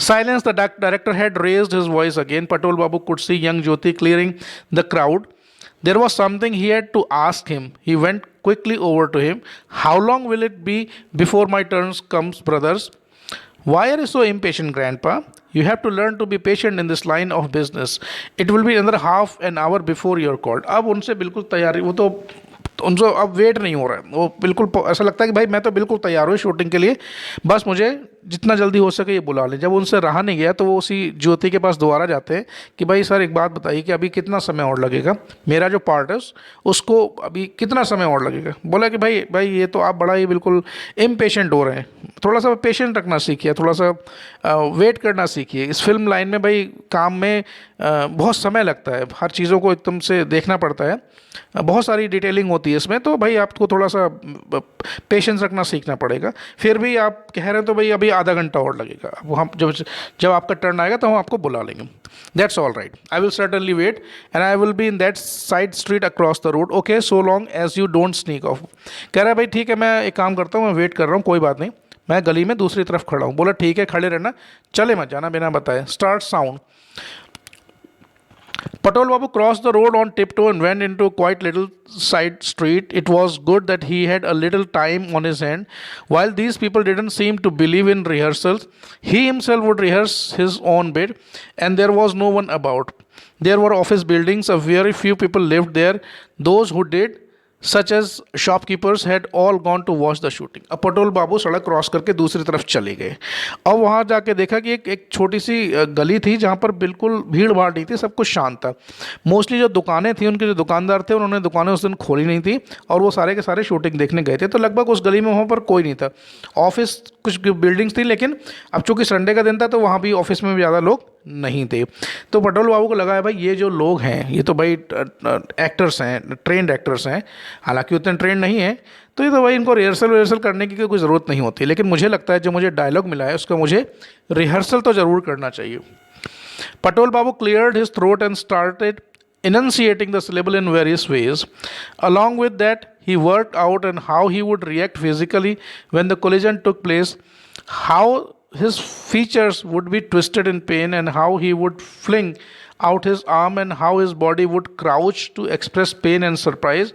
Silence. The director had raised his voice again. Patul Babu could see young Jyoti clearing the crowd. There was something he had to ask him. He went quickly over to him. How long will it be before my turn comes, brothers? Why are you so impatient, Grandpa? You have to learn to be patient in this line of business. It will be another half an hour before you're called. अब उनसे बिल्कुल तैयारी, वो तो उनसे अब wait नहीं हो रहा है, वो बिल्कुल ऐसा लगता है कि भाई मैं तो बिल्कुल तैयार हूँ शूटिंग के लिए, बस मुझे जितना जल्दी हो सके ये बुला लें। जब उनसे रहा नहीं गया तो वो उसी ज्योति के पास दोबारा जाते हैं कि भाई सर एक बात बताइए कि अभी कितना समय और लगेगा, मेरा जो पार्ट है उसको अभी कितना समय और लगेगा। बोला कि भाई ये तो आप बड़ा ही बिल्कुल इम्पेशेंट हो रहे हैं, थोड़ा सा पेशेंट रखना सीखिए, थोड़ा सा वेट करना सीखिए। इस फिल्म लाइन में भाई काम में बहुत समय लगता है, हर चीज़ों को एकदम से देखना पड़ता है, बहुत सारी डिटेलिंग होती है इसमें, तो भाई आपको थोड़ा सा पेशेंस रखना सीखना पड़ेगा। फिर भी आप कह रहे हैं तो भाई अभी आधा घंटा और लगेगा, अब हम जब आपका टर्न आएगा तो हम आपको बुला लेंगे। That's all right, I will certainly wait and I will be in that side street across the road, okay, so long as you don't sneak off. कह रहा है भाई ठीक है, मैं एक काम करता हूँ, मैं वेट कर रहा हूँ, कोई बात नहीं, मैं गली में दूसरी तरफ खड़ा हूँ। बोला ठीक है, खड़े रहना, चले मत जाना बिना बताए। Start sound. Patel Babu crossed the road on tiptoe and went into a quiet little side street. It was good that he had a little time on his hand. While these people didn't seem to believe in rehearsals, he himself would rehearse his own bit, and there was no one about. There were office buildings, a very few people lived there. Those who did, such as shopkeepers had all gone to watch the shooting. अब पटोल बाबू सड़क cross करके दूसरी तरफ चले गए। अब वहाँ जाके देखा कि एक छोटी सी गली थी जहाँ पर बिल्कुल भीड़ भाड़ नहीं थी, सब कुछ शांत था। मोस्टली जो दुकानें थी, उनके जो दुकानदार थे, उन्होंने दुकानें उस दिन खोली नहीं थी और वो सारे के सारे शूटिंग देखने गए थे। तो लगभग उस गली में वहाँ पर कोई नहीं था। ऑफिस कुछ बिल्डिंग्स थी, लेकिन अब चूँकि संडे का दिन था तो वहाँ भी ऑफिस में भी ज़्यादा लोग नहीं थे। तो पटोल बाबू को लगा है भाई ये जो लोग हैं ये तो भाई एक्टर्स हैं, ट्रेंड एक्टर्स हैं, हालांकि उतने ट्रेंड नहीं है, तो ये तो भाई इनको रिहर्सल करने की कोई ज़रूरत नहीं होती। लेकिन मुझे लगता है जो मुझे डायलॉग मिला है उसका मुझे रिहर्सल तो ज़रूर करना चाहिए। Patol Babu cleared his throat and started enunciating the syllable in various ways. Along with that, he worked out and how he would react physically when the collision took place, how his features would be twisted in pain, and how he would fling out his arm and how his body would crouch to express pain and surprise.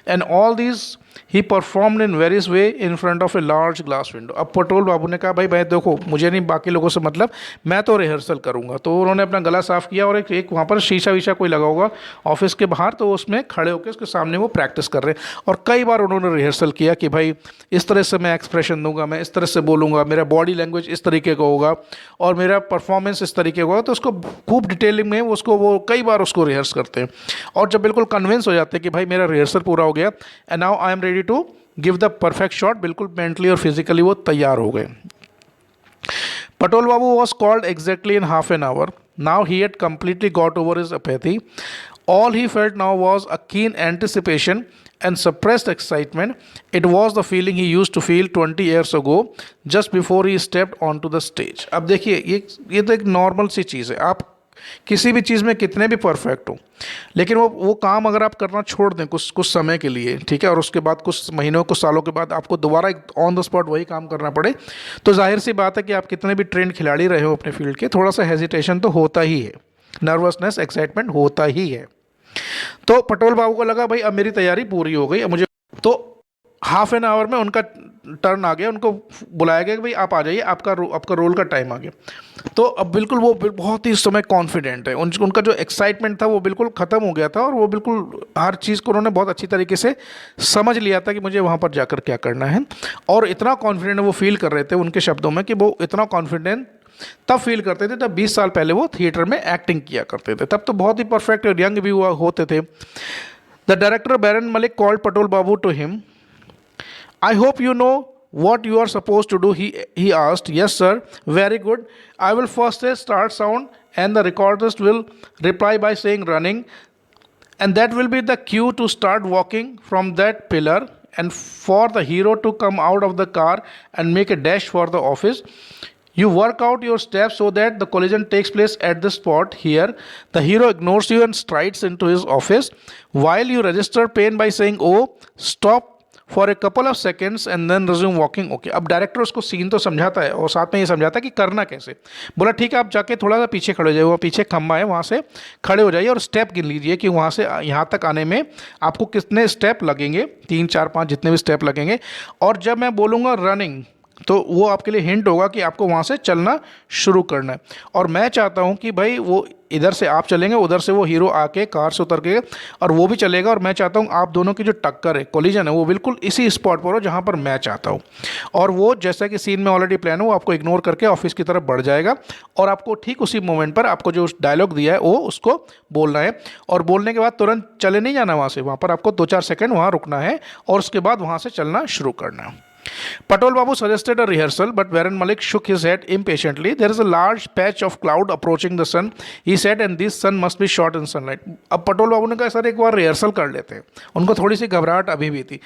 And all these he performed in various way in front of a large glass window. अब पटोल बाबू ने कहा भाई भाई देखो मुझे नहीं बाकी लोगों से मतलब, मैं तो रिहर्सल करूंगा। तो उन्होंने अपना गला साफ किया और एक वहाँ पर शीशा वीशा कोई लगा होगा ऑफिस के बाहर, तो उसमें खड़े होकर उसके सामने वो प्रैक्टिस कर रहे हैं। और कई बार उन्होंने रिहर्सल किया कि भाई इस तरह से मैं एक्सप्रेशन दूंगा, मैं इस तरह से बोलूँगा, मेरा बॉडी लैंग्वेज इस तरीके का होगा और मेरा परफॉर्मेंस इस तरीके का होगा। तो उसको खूब डिटेलिंग में उसको वो कई बार उसको रिहर्स करते हैं। और जब बिल्कुल कन्विंस हो जाते हैं कि भाई मेरा रिहर्सल पूरा हो गया and now I am ready to give the perfect shot, बिल्कुल मेंटली और फिजिकली वो तैयार हो गए। Patel Babu was called exactly in half an hour. Now he had completely got over his apathy. All he felt now was a keen anticipation and suppressed excitement. It was the feeling he used to feel 20 years ago, just before he stepped onto the stage. अब देखिए ये तो एक normal सी चीज़ है। आप किसी भी चीज़ में कितने भी परफेक्ट हो, लेकिन वो काम अगर आप करना छोड़ दें कुछ समय के लिए, ठीक है, और उसके बाद कुछ महीनों कुछ सालों के बाद आपको दोबारा एक ऑन द स्पॉट वही काम करना पड़े, तो जाहिर सी बात है कि आप कितने भी ट्रेंड खिलाड़ी रहे हो अपने फील्ड के, थोड़ा सा हेजिटेशन तो होता ही है, नर्वसनेस, एक्साइटमेंट होता ही है। तो पटेल बाबू को लगा भाई अब मेरी तैयारी पूरी हो गई, अब मुझे तो हाफ एन आवर में उनका टर्न आ गया, उनको बुलाया गया कि भाई आप आ जाइए, आपका रोल का टाइम आ गया। तो अब बिल्कुल वो बहुत ही इस समय कॉन्फिडेंट है, उनका जो एक्साइटमेंट था वो बिल्कुल ख़त्म हो गया था और वो बिल्कुल हर चीज़ को उन्होंने बहुत अच्छी तरीके से समझ लिया था कि मुझे वहाँ पर जाकर क्या करना है। और इतना कॉन्फिडेंट वो फील कर रहे थे उनके शब्दों में कि वो इतना कॉन्फिडेंट तब फील करते थे जब 20 साल पहले वो थिएटर में एक्टिंग किया करते थे। तब तो बहुत ही परफेक्ट और यंग भी हुआ होते थे। The director Baren Mallick called Patel Babu to him. I hope you know what you are supposed to do, he asked. Yes, sir. Very good. I will first say start sound, and the recordist will reply by saying running, and that will be the cue to start walking from that pillar, and for the hero to come out of the car and make a dash for the office. You work out your steps so that the collision takes place at the spot here. The hero ignores you and strides into his office while you register pain by saying, oh, stop for a couple of seconds and then resume walking. Okay, अब director उसको scene तो समझाता है और साथ में ये समझाता है कि करना कैसे। बोला ठीक है, आप जाके थोड़ा सा पीछे खड़े हो जाइए, वहाँ पीछे खम्बा है वहाँ से खड़े हो जाइए और स्टेप गिन लीजिए कि वहाँ से यहाँ तक आने में आपको कितने स्टेप लगेंगे, 3 4 5 जितने भी स्टेप लगेंगे। और जब मैं बोलूँगा रनिंग तो वो आपके लिए हिंट होगा कि आपको वहाँ से चलना शुरू करना है। और मैं चाहता हूँ कि भाई वो इधर से आप चलेंगे, उधर से वो हीरो आके कार से उतर के और वो भी चलेगा, और मैं चाहता हूँ आप दोनों की जो टक्कर है, कोलिजन है, वो बिल्कुल इसी स्पॉट पर हो जहाँ पर मैं चाहता हूँ। और वो जैसा कि सीन में ऑलरेडी प्लान है, वो आपको इग्नोर करके ऑफिस की तरफ बढ़ जाएगा और आपको ठीक उसी मोमेंट पर आपको जो डायलॉग दिया है वो उसको बोलना है। और बोलने के बाद तुरंत चले नहीं जाना वहाँ से, वहाँ पर आपको 2 4 सेकेंड वहाँ रुकना है और उसके बाद वहाँ से चलना शुरू करना है। Patel Babu suggested a rehearsal, but Baron Malik shook his head impatiently. There is a large patch of cloud approaching the sun, he said, and this sun must be shot in sunlight. अब पटेल बाबू ने कहा sir एक बार rehearsal कर लेते हैं, उनको थोड़ी सी घबराहट अभी भी थी।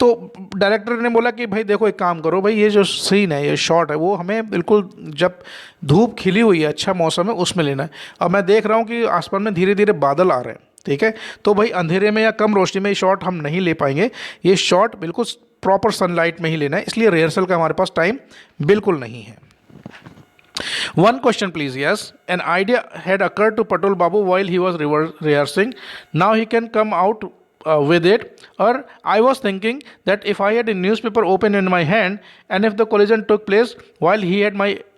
तो डायरेक्टर ने बोला कि भाई देखो एक काम करो, भाई ये जो सीन है, ये शॉट है, वो हमें बिल्कुल जब धूप खिली हुई है, अच्छा मौसम है, उसमें लेना है। अब मैं देख रहा हूँ कि आसमान में धीरे धीरे बादल आ रहे हैं, ठीक है, तो भाई अंधेरे में या कम रोशनी में ये शॉट हम नहीं ले पाएंगे, ये शॉट बिल्कुल प्रॉपर सनलाइट में ही लेना है, इसलिए रिहर्सल का हमारे पास टाइम बिल्कुल नहीं है। One question, please. Yes, an idea had occurred to Patul Babu while he was rehearsing. Now he can come out with it. Or I was thinking that if I had a newspaper open in my hand, and if the collision took place while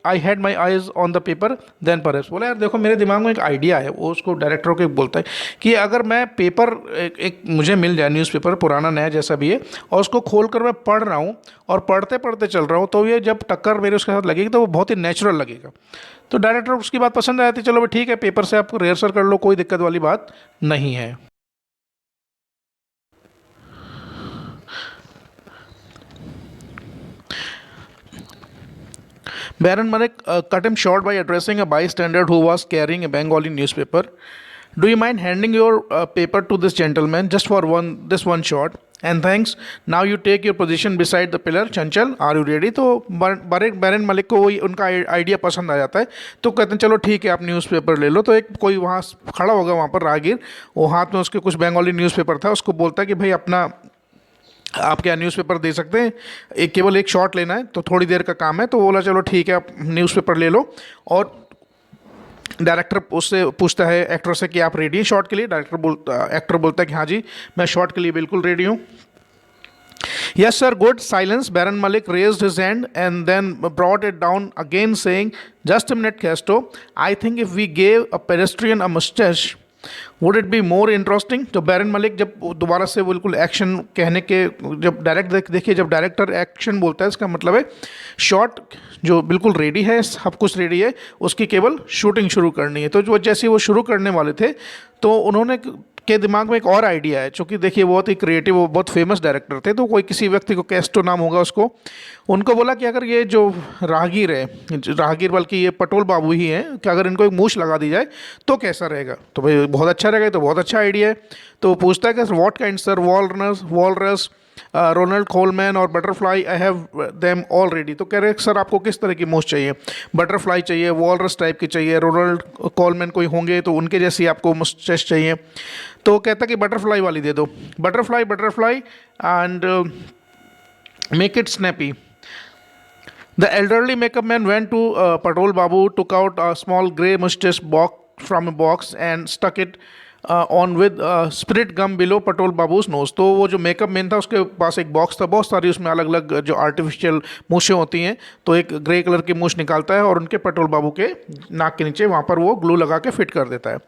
I had my eyes on the paper, then perhaps. बोला यार देखो मेरे दिमाग में एक idea है, वो उसको डायरेक्टर को बोलता है कि अगर मैं पेपर एक मुझे मिल जाए, न्यूज़पेपर पुराना नया जैसा भी है, और उसको खोल कर मैं पढ़ रहा हूँ और पढ़ते पढ़ते चल रहा हूँ, तो ये जब टक्कर मेरे उसके साथ लगेगी तो वो बहुत ही नेचुरल लगेगा. तो डायरेक्टर उसकी बात पसंद आती, चलो भाई ठीक है, पेपर से आप रिहर्सल कर लो, कोई दिक्कत वाली बात नहीं है. Baron Malik cut him short by addressing a bystander who was carrying a Bengali newspaper. Do you mind handing your paper to this gentleman just for this one shot? And thanks. Now you take your position beside the pillar. Chanchal, are you ready? तो बैरन मलिक को वही उनका idea पसंद आ जाता है, तो कहते हैं चलो ठीक है, आप न्यूज़पेपर ले लो. तो एक कोई वहाँ खड़ा होगा वहाँ पर राहगीर, वो हाथ में उसके कुछ बंगाली न्यूज़पेपर था, उसको बोलता है कि भाई अपना आप क्या न्यूज़पेपर दे सकते हैं, केवल एक शॉट लेना है, तो थोड़ी देर का काम है. तो बोला चलो ठीक है, आप न्यूज़पेपर ले लो. और डायरेक्टर उससे पूछता है एक्टर से कि आप रेडी हैं शॉट के लिए. एक्टर बोलता है कि हाँ जी, मैं शॉट के लिए बिल्कुल रेडी हूँ. Yes sir, good. Silence. Baron Malik raised his hand and then brought it down again, saying, just a minute Casto, I think if we gave a pedestrian a mustache, would it be more interesting. तो बैरन मलिक जब दोबारा से बिल्कुल action कहने के, जब देखिए जब डायरेक्टर एक्शन बोलता है, इसका मतलब है शॉट जो बिल्कुल रेडी है, सब कुछ रेडी है, उसकी केवल शूटिंग शुरू करनी है. तो जो जैसे वो शुरू करने वाले थे, तो उन्होंने के दिमाग में एक और आइडिया है, क्योंकि देखिए बहुत ही क्रिएटिव, वो बहुत फेमस डायरेक्टर थे. तो कोई किसी व्यक्ति को, कैस्टो नाम होगा उसको, उनको बोला कि अगर ये जो राहगीर है, राहगीर बल्कि ये पटोल बाबू ही हैं, कि अगर इनको एक मूछ लगा दी जाए तो कैसा रहेगा. तो भाई बहुत अच्छा रहेगा, तो बहुत अच्छा आइडिया है. तो वो पूछता है कि what kind sir, walrus, Ronald Colman और butterfly, I have them already. तो कह रहे सर आपको किस तरह की मूछ चाहिए, बटरफ्लाई चाहिए, वॉलरस टाइप की चाहिए, रोनाल्ड कोलमैन कोई होंगे तो उनके जैसी आपको मुस्टैच चाहिए. तो कहता कि बटरफ्लाई वाली दे दो, butterfly and make it snappy. The elderly makeup man went to Patol Babu, took out a small grey mustache box from a box and stuck it on with spirit gum below Patol Babu's nose. तो वो जो makeup man था उसके पास एक box था, बहुत सारी उसमें अलग अलग जो आर्टिफिशियल मूछें होती हैं, तो एक ग्रे कलर की मूछ निकालता है और उनके पटोल बाबू के नाक के नीचे वहाँ पर वो ग्लू लगा के फिट कर देता है.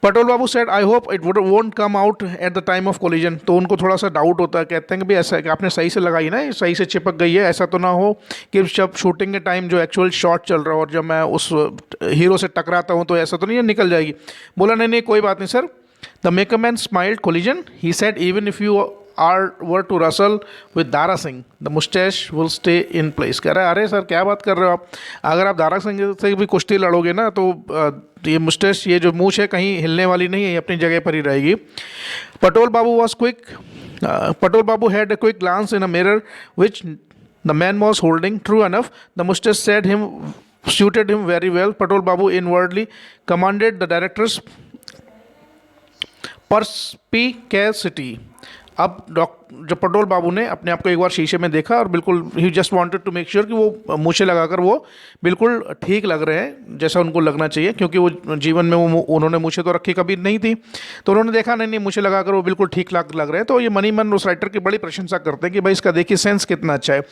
Patol Babu said I hope it won't come out at the time of collision. तो उनको थोड़ा सा डाउट होता है, कहते हैं कि भाई ऐसा है कि आपने सही से लगाई ना, सही से चिपक गई है, ऐसा तो ना हो कि जब शूटिंग के टाइम जो एक्चुअल शॉट चल रहा हो और जब मैं उस हीरो से टकराता हूँ तो ऐसा तो नहीं है निकल जाएगी. बोला नहीं कोई बात नहीं sir. The makeup man smiled collision. He said even if you were to wrestle with Dara Singh, the mustache will stay in place. कह रहा है अरे सर क्या बात कर रहे हो आप, अगर आप दारा सिंह से भी कुश्ती लड़ोगे ना तो ये मुस्टैच, ये जो मूछ है कहीं हिलने वाली नहीं है, ये अपनी जगह पर ही रहेगी. पटोल बाबू was quick. Patul Babu had a quick glance in a mirror which the man was holding. True enough, the mustache suited him very well. Patul Babu inwardly commanded the director's perspicacity. अब जब पटोल बाबू ने अपने आप को एक बार शीशे में देखा और बिल्कुल ही just wanted to make sure कि वो मूछें लगाकर वो बिल्कुल ठीक लग रहे हैं जैसा उनको लगना चाहिए, क्योंकि वो जीवन में वो उन्होंने मूछें तो रखी कभी नहीं थी. तो उन्होंने देखा नहीं मूछें लगाकर वो बिल्कुल ठीक लग रहे हैं. तो ये मनी मन उस राइटर की बड़ी प्रशंसा करते हैं कि भाई इसका देखिए सेंस कितना अच्छा है,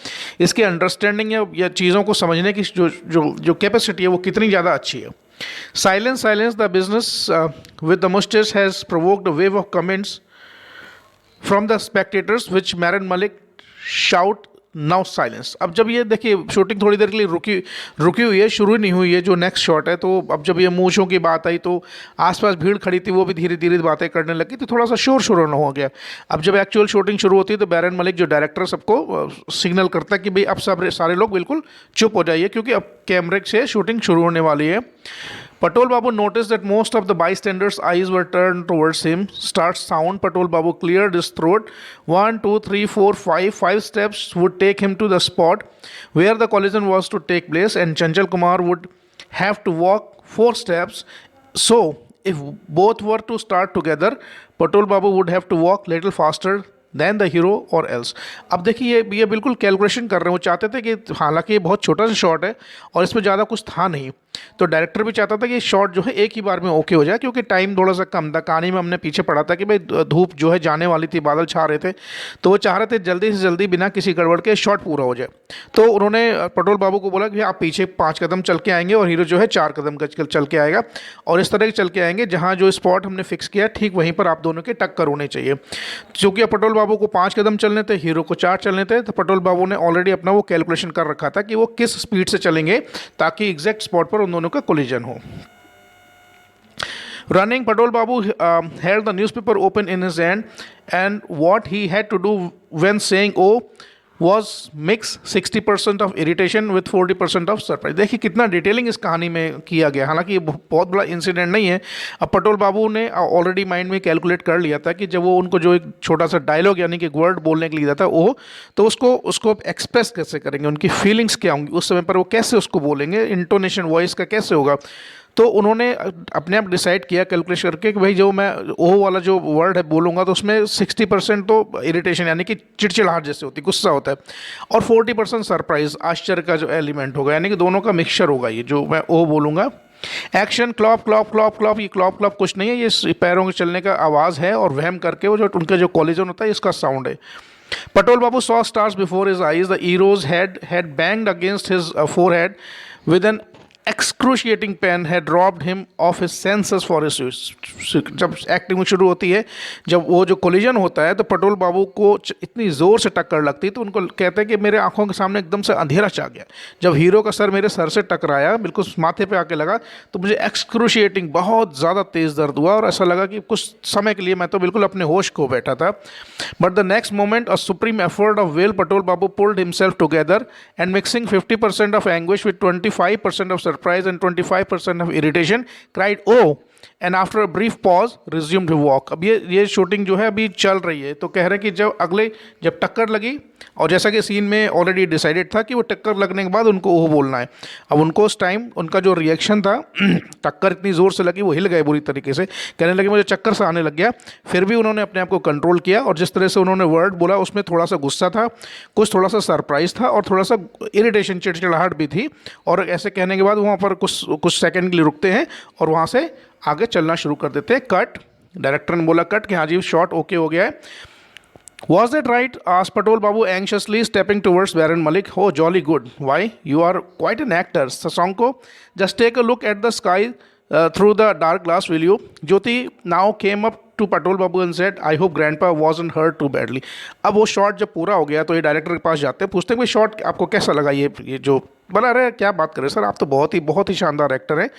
इसकी अंडरस्टैंडिंग या चीज़ों को समझने की जो कैपेसिटी है वो कितनी ज़्यादा अच्छी है. Silence, the business with the mustache has provoked a wave of comments from the spectators which Baron Malik shout now silence. अब जब ये देखिए शूटिंग थोड़ी देर के लिए रुकी हुई है, शुरू नहीं हुई है जो नेक्स्ट शॉट है, तो अब जब ये मूंछों की बात आई तो आसपास भीड़ खड़ी थी, वो भी धीरे धीरे बातें करने लगी, तो थोड़ा सा शोर होना हो गया. अब जब एक्चुअल शूटिंग शुरू होती है तो बैरन मलिक जो डायरेक्टर सबको सिग्नल करता है कि भाई अब सब सारे लोग बिल्कुल चुप हो जाइए क्योंकि अब कैमरे से शूटिंग शुरू होने वाली है. Patul Babu noticed that most of the bystanders' eyes were turned towards him. Start sound. Patul Babu cleared his throat. 1, 2, 3, 4, 5. 5 steps would take him to the spot where the collision was to take place, and Chanchal Kumar would have to walk 4 steps. So, if both were to start together, Patul Babu would have to walk little faster then the hero or else. अब देखिए ये बिल्कुल calculation कर रहे हैं, वो चाहते थे कि हालांकि ये बहुत छोटा सा शॉट है और इसमें ज़्यादा कुछ था नहीं, तो डायरेक्टर भी चाहता था कि शॉट जो है एक ही बार में ओके हो जाए, क्योंकि टाइम थोड़ा सा कम था। कहानी में हमने पीछे पढ़ा था कि भाई धूप जो है जाने वाली थी, बादल छा रहे थे, तो वो चाह रहे थे जल्दी से जल्दी बिना किसी गड़बड़ के शॉट पूरा हो जाए। तो उन्होंने पटोल बाबू को बोला कि आप पीछे 5 कदम चल के आएंगे और हीरो जो है 4 कदम चल के आएगा, और इस तरह के चल के आएंगे जहाँ जो स्पॉट हमने फिक्स किया ठीक वहीं पर आप दोनों के टक्कर होने चाहिए। चूँकि पटोल बाबू को 5 कदम चलने थे, हीरो को 4 चलने थे, तो पटोल बाबू ने ऑलरेडी अपना वो कैलकुलेशन कर रखा था कि वो किस स्पीड से चलेंगे ताकि एग्जैक्ट स्पॉट पर उन दोनों का कोलिजन हो। Running, Patel Babu held the newspaper open in his hand, and what he had to do when saying "oh" was mix 60% of irritation with 40% of surprise। देखिए कितना डिटेलिंग इस कहानी में किया गया। हालांकि ये बहुत बड़ा इंसिडेंट नहीं है। अब पटोल बाबू ने ऑलरेडी माइंड में कैलकुलेट कर लिया था कि जब वो उनको जो एक छोटा सा डायलॉग यानी कि वर्ड बोलने के लिए था वो, तो उसको एक्सप्रेस कैसे करेंगे, उनकी फीलिंग्स क्या होंगी उस समय पर, वो कैसे उसको बोलेंगे, इंटोनेशन वॉइस का कैसे होगा। तो उन्होंने अपने आप डिसाइड किया कैलकुलेट करके कि भाई जो मैं ओह वाला जो वर्ड है बोलूँगा तो उसमें 60% तो इरिटेशन यानी कि चिड़चिड़ाहट जैसे होती है, गुस्सा होता है, और 40% सरप्राइज आश्चर्य का जो एलिमेंट होगा, यानी कि दोनों का मिक्सचर होगा ये जो मैं ओह बोलूँगा। Action Klopp Klopp Klopp Klopp, ये क्लॉप क्लॉप कुछ नहीं है, ये पैरों के चलने का आवाज़ है, और वहम करके वो जो उनका जो कॉलिजन होता है इसका साउंड है। पटोल बाबू saw stars before his eyes. The hero's head had banged against his forehead with an excruciating pain had robbed him of his senses for his use। जब एक्टिंग शुरू होती है, जब वो जो कोलिजन होता है, तो पटोल बाबू को इतनी ज़ोर से टक्कर लगती है तो उनको कहते हैं कि मेरे आंखों के सामने एकदम से अंधेरा छा गया। जब हीरो का सर मेरे सर से टकराया, बिल्कुल माथे पे आके लगा, तो मुझे एक्सक्रूशिएटिंग बहुत ज़्यादा तेज़ दर्द हुआ और ऐसा लगा कि कुछ समय के लिए मैं तो बिल्कुल अपने होश खो बैठा था। But the next moment a supreme effort of will, Patol Babu pulled himself together and mixing 50% of anguish with 25% of surprise and 25% of irritation, cried "oh" and after a brief pause resumed his walk। अब ये shooting जो है अभी चल रही है, तो कह रहे हैं कि जब टक्कर लगी, और जैसा कि सीन में ऑलरेडी डिसाइडेड था कि वो टक्कर लगने के बाद उनको ओह बोलना है। अब उनको उस टाइम उनका जो रिएक्शन था टक्कर इतनी ज़ोर से लगी, वो हिल गए बुरी तरीके से, कहने लगे मुझे चक्कर सा आने लग गया। फिर भी उन्होंने अपने आप को कंट्रोल किया, और जिस तरह से उन्होंने वर्ड बोला उसमें थोड़ा सा गुस्सा था, कुछ थोड़ा सा सरप्राइज था, और थोड़ा सा इरिटेशन चिड़चिड़ाहट भी थी। और ऐसे कहने के बाद वहाँ पर कुछ सेकेंड के लिए रुकते हैं और वहाँ से आगे चलना शुरू कर देते हैं। कट, डायरेक्टर ने बोला कट, कि हाँ जी शॉट ओके हो गया है। Was that right? asked Patel Babu anxiously, stepping towards Baron Malik. Oh, jolly good. Why? You are quite an actor. Sasonko, just take a look at the sky through the dark glass, will you? Jyoti now came up to Patel Babu and said, I hope Grandpa wasn't hurt too badly. अब वो shot जब पूरा हो गया तो ये director के पास जाते हैं, पूछते हैं भाई शॉट आपको कैसा लगा, ये जो बना रहे क्या बात करें सर, आप तो बहुत ही शानदार एक्टर हैं।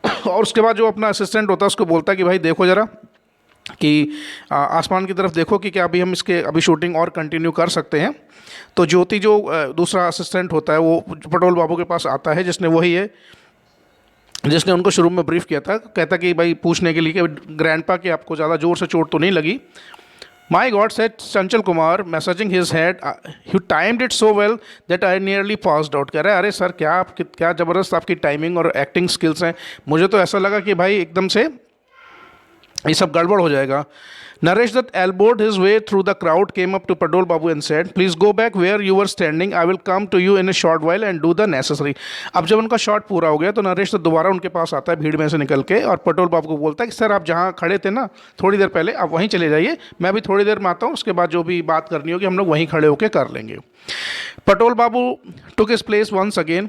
और उसके बाद जो अपना असिस्टेंट होता है उसको बोलता है कि भाई देखो ज़रा कि आसमान की तरफ देखो कि क्या अभी शूटिंग और कंटिन्यू कर सकते हैं। तो ज्योति जो दूसरा असिस्टेंट होता है वो पटोल बाबू के पास आता है, जिसने उनको शुरू में ब्रीफ किया था, कहता कि भाई पूछने के लिए कि ग्रैंडपा कि आपको ज़्यादा ज़ोर से चोट तो नहीं लगी। माई God said Chanchal Kumar messaging his head, you timed it so well that I nearly passed out. कह रहे हैं अरे सर क्या ज़बरदस्त आपकी टाइमिंग और एक्टिंग स्किल्स हैं, मुझे तो ऐसा लगा कि भाई एकदम से ये सब गड़बड़ हो जाएगा। Naresh Dutt elbowed his way through the crowd, came up to Pradol Babu and said, "Please go back where you were standing. I will come to you in a short while and do the necessary." अब जब उनका shot पूरा हो गया तो नरेश दत्त दोबारा उनके पास आता है भीड़ में से निकल के, और पटोल बाबू को बोलता है कि सर आप जहाँ खड़े थे ना थोड़ी देर पहले, आप वहीं चले जाइए, मैं भी थोड़ी देर में आता हूँ, उसके बाद जो भी बात करनी होगी हम लोग वहीं खड़े होकर कर लेंगे। पटोल बाबू took his place once again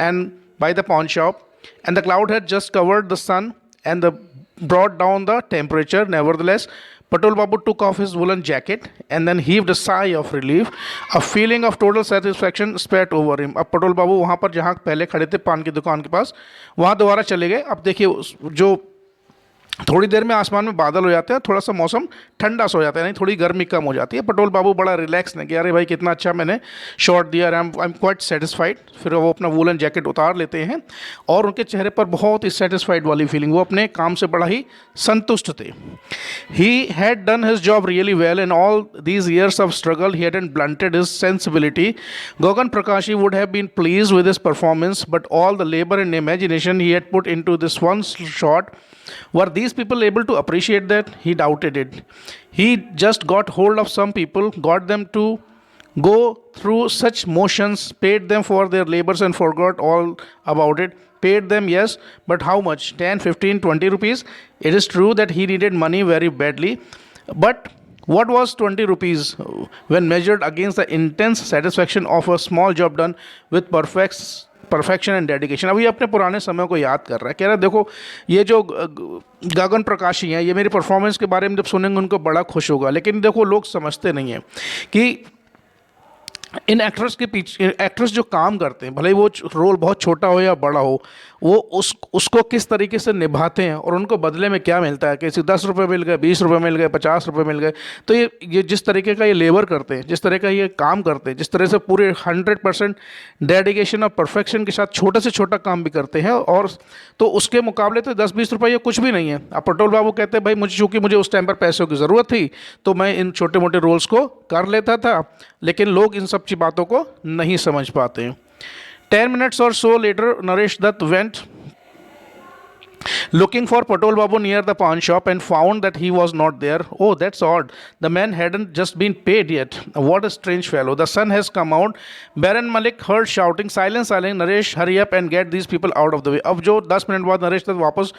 and by the pawn shop, and the cloud had just covered the sun and brought down the temperature. Nevertheless, Patel Babu took off his woolen jacket and then heaved a sigh of relief. A feeling of total satisfaction spread over him. अब पटोल बाबू वहाँ पर जहाँ पहले खड़े थे पान की दुकान के पास, वहाँ दोबारा चले गए। अब देखिए जो थोड़ी देर में आसमान में बादल हो जाते हैं, थोड़ा सा मौसम ठंडा सा हो जाता है, नहीं थोड़ी गर्मी कम हो जाती है। पटोल बाबू बड़ा रिलैक्स ने कि अरे भाई कितना अच्छा मैंने शॉट दिया, आई एम क्वाइट सेटिस्फाइड। फिर वो अपना वूलन जैकेट उतार लेते हैं और उनके चेहरे पर बहुत ही सेटिस्फाइड वाली फीलिंग, वो अपने काम से बड़ा ही संतुष्ट थे। He had done his job really well in all these years of struggle, he hadn't blunted his sensibility. Gogan Prakashi would have been pleased with his performance, but all the labor and imagination he had put into this one shot were these people able to appreciate that? He doubted it. He just got hold of some people, got them to go through such motions, paid them for their labors and forgot all about it. Paid them, yes, but how much? 10, 15, 20 rupees. It is true that he needed money very badly, but what was 20 rupees when measured against the intense satisfaction of a small job done with perfection and dedication? अभी अपने पुराने समय को याद कर रहा है, कह रहा है देखो ये जो गगन प्रकाशी हैं, ये मेरी परफॉर्मेंस के बारे में जब सुनेंगे उनको बड़ा खुश होगा, लेकिन देखो लोग समझते नहीं हैं कि इन एक्टर्स के पीछे, एक्टर्स जो काम करते हैं, भले ही वो रोल बहुत छोटा हो या बड़ा हो, वो उसको किस तरीके से निभाते हैं और उनको बदले में क्या मिलता है, किसी 10 रुपये मिल गए, 20 रुपये मिल गए, 50 रुपये मिल गए। तो ये जिस तरीके का ये लेबर करते हैं, जिस तरह का ये काम करते हैं, जिस तरह से पूरे 100% डेडिकेशन और परफेक्शन के साथ छोटे से छोटा काम भी करते हैं, और तो उसके मुकाबले तो 10-20 रुपये ये कुछ भी नहीं है। अब पटोल बाबू कहते हैं भाई मुझे, चूँकि मुझे उस टाइम पर पैसों की ज़रूरत थी तो मैं इन छोटे मोटे रोल्स को कर लेता था, लेकिन लोग इन सब बातों को नहीं समझ पाते हैं। 10 minutes or so later, Naresh Dutt went looking for Patol Babu near the pawn shop and found that he was not there. Oh, that's odd. The man hadn't just been paid yet. What a strange fellow. The sun has come out. Baron Malik heard shouting, silence, silence, Naresh, hurry up and get these people out of the way. अब जो 10 minute बाद नरेश दत्त वापस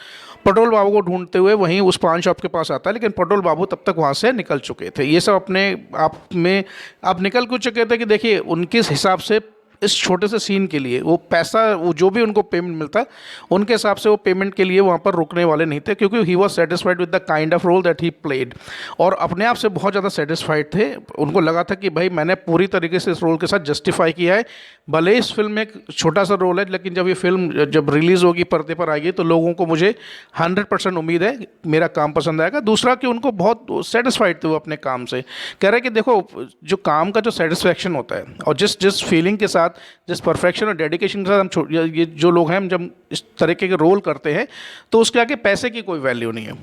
पटोल बाबू को ढूंढते हुए वहीं उस पान शॉप के पास आता है, लेकिन पटोल बाबू तब तक वहाँ से निकल चुके थे। ये सब अपने आप में आप निकल कुछ चुके थे कि देखिए उनके हिसाब से इस छोटे से सीन के लिए वो पैसा, वो जो भी उनको पेमेंट मिलता उनके हिसाब से वो पेमेंट के लिए वहाँ पर रुकने वाले नहीं थे, क्योंकि he was satisfied with the kind of role that he played, और अपने आप से बहुत ज़्यादा सेटिस्फाइड थे। उनको लगा था कि भाई मैंने पूरी तरीके से इस रोल के साथ जस्टिफाई किया है, भले इस फिल्म में एक छोटा सा रोल है, लेकिन जब ये फिल्म जब रिलीज़ होगी, पर्दे पर आएगी, तो लोगों को मुझे 100% उम्मीद है मेरा काम पसंद आएगा। दूसरा कि उनको बहुत सेटिस्फाइड थे वो अपने काम से। कह रहे हैं कि देखो जो काम का जो सेटिस्फैक्शन होता है और जिस फीलिंग के साथ, जिस परफेक्शन और डेडिकेशन के साथ हम ये जो लोग हैं, हम जब इस तरीके के रोल करते हैं तो उसके आगे पैसे की कोई वैल्यू नहीं है।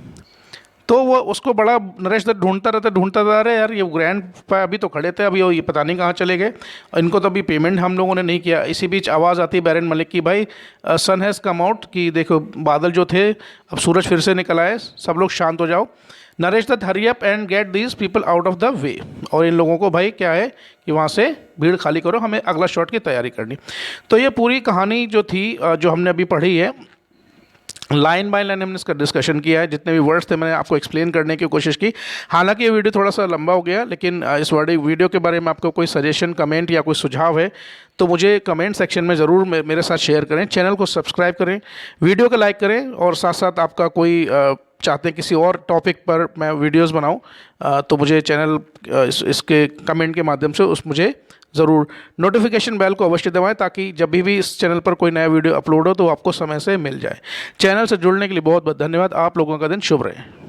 तो वो उसको बड़ा नरेश दत्त ढूंढता रहता, अरे यार ये ग्रैंड पा अभी तो खड़े थे, अभी ये पता नहीं कहाँ चले गए, इनको तो अभी पेमेंट हम लोगों ने नहीं किया। इसी बीच आवाज़ आती है बैरन मलिक की, भाई सन हैज़ कम आउट, कि देखो बादल जो थे अब सूरज फिर से निकल आए, सब लोग शांत हो जाओ। Naresh Dutt hurry up and get these people out of the way, और इन लोगों को भाई क्या है कि वहाँ से भीड़ खाली करो, हमें अगला शॉट की तैयारी करनी। तो ये पूरी कहानी जो थी, जो हमने अभी पढ़ी है, लाइन बाय लाइन हमने इसका डिस्कशन किया है, जितने भी वर्ड्स थे मैंने आपको एक्सप्लेन करने की कोशिश की। हालांकि ये वीडियो थोड़ा सा लंबा हो गया, लेकिन इस वीडियो के बारे में आपको कोई सजेशन, कमेंट या कोई सुझाव है तो मुझे कमेंट सेक्शन में ज़रूर मेरे साथ शेयर करें। चैनल को सब्सक्राइब करें, वीडियो को लाइक करें, और साथ साथ आपका कोई चाहते हैं किसी और टॉपिक पर मैं वीडियोस बनाऊं, तो मुझे चैनल इसके कमेंट के माध्यम से मुझे ज़रूर नोटिफिकेशन बेल को अवश्य दबाएं, ताकि जब भी इस चैनल पर कोई नया वीडियो अपलोड हो तो आपको समय से मिल जाए। चैनल से जुड़ने के लिए बहुत बहुत धन्यवाद। आप लोगों का दिन शुभ रहे।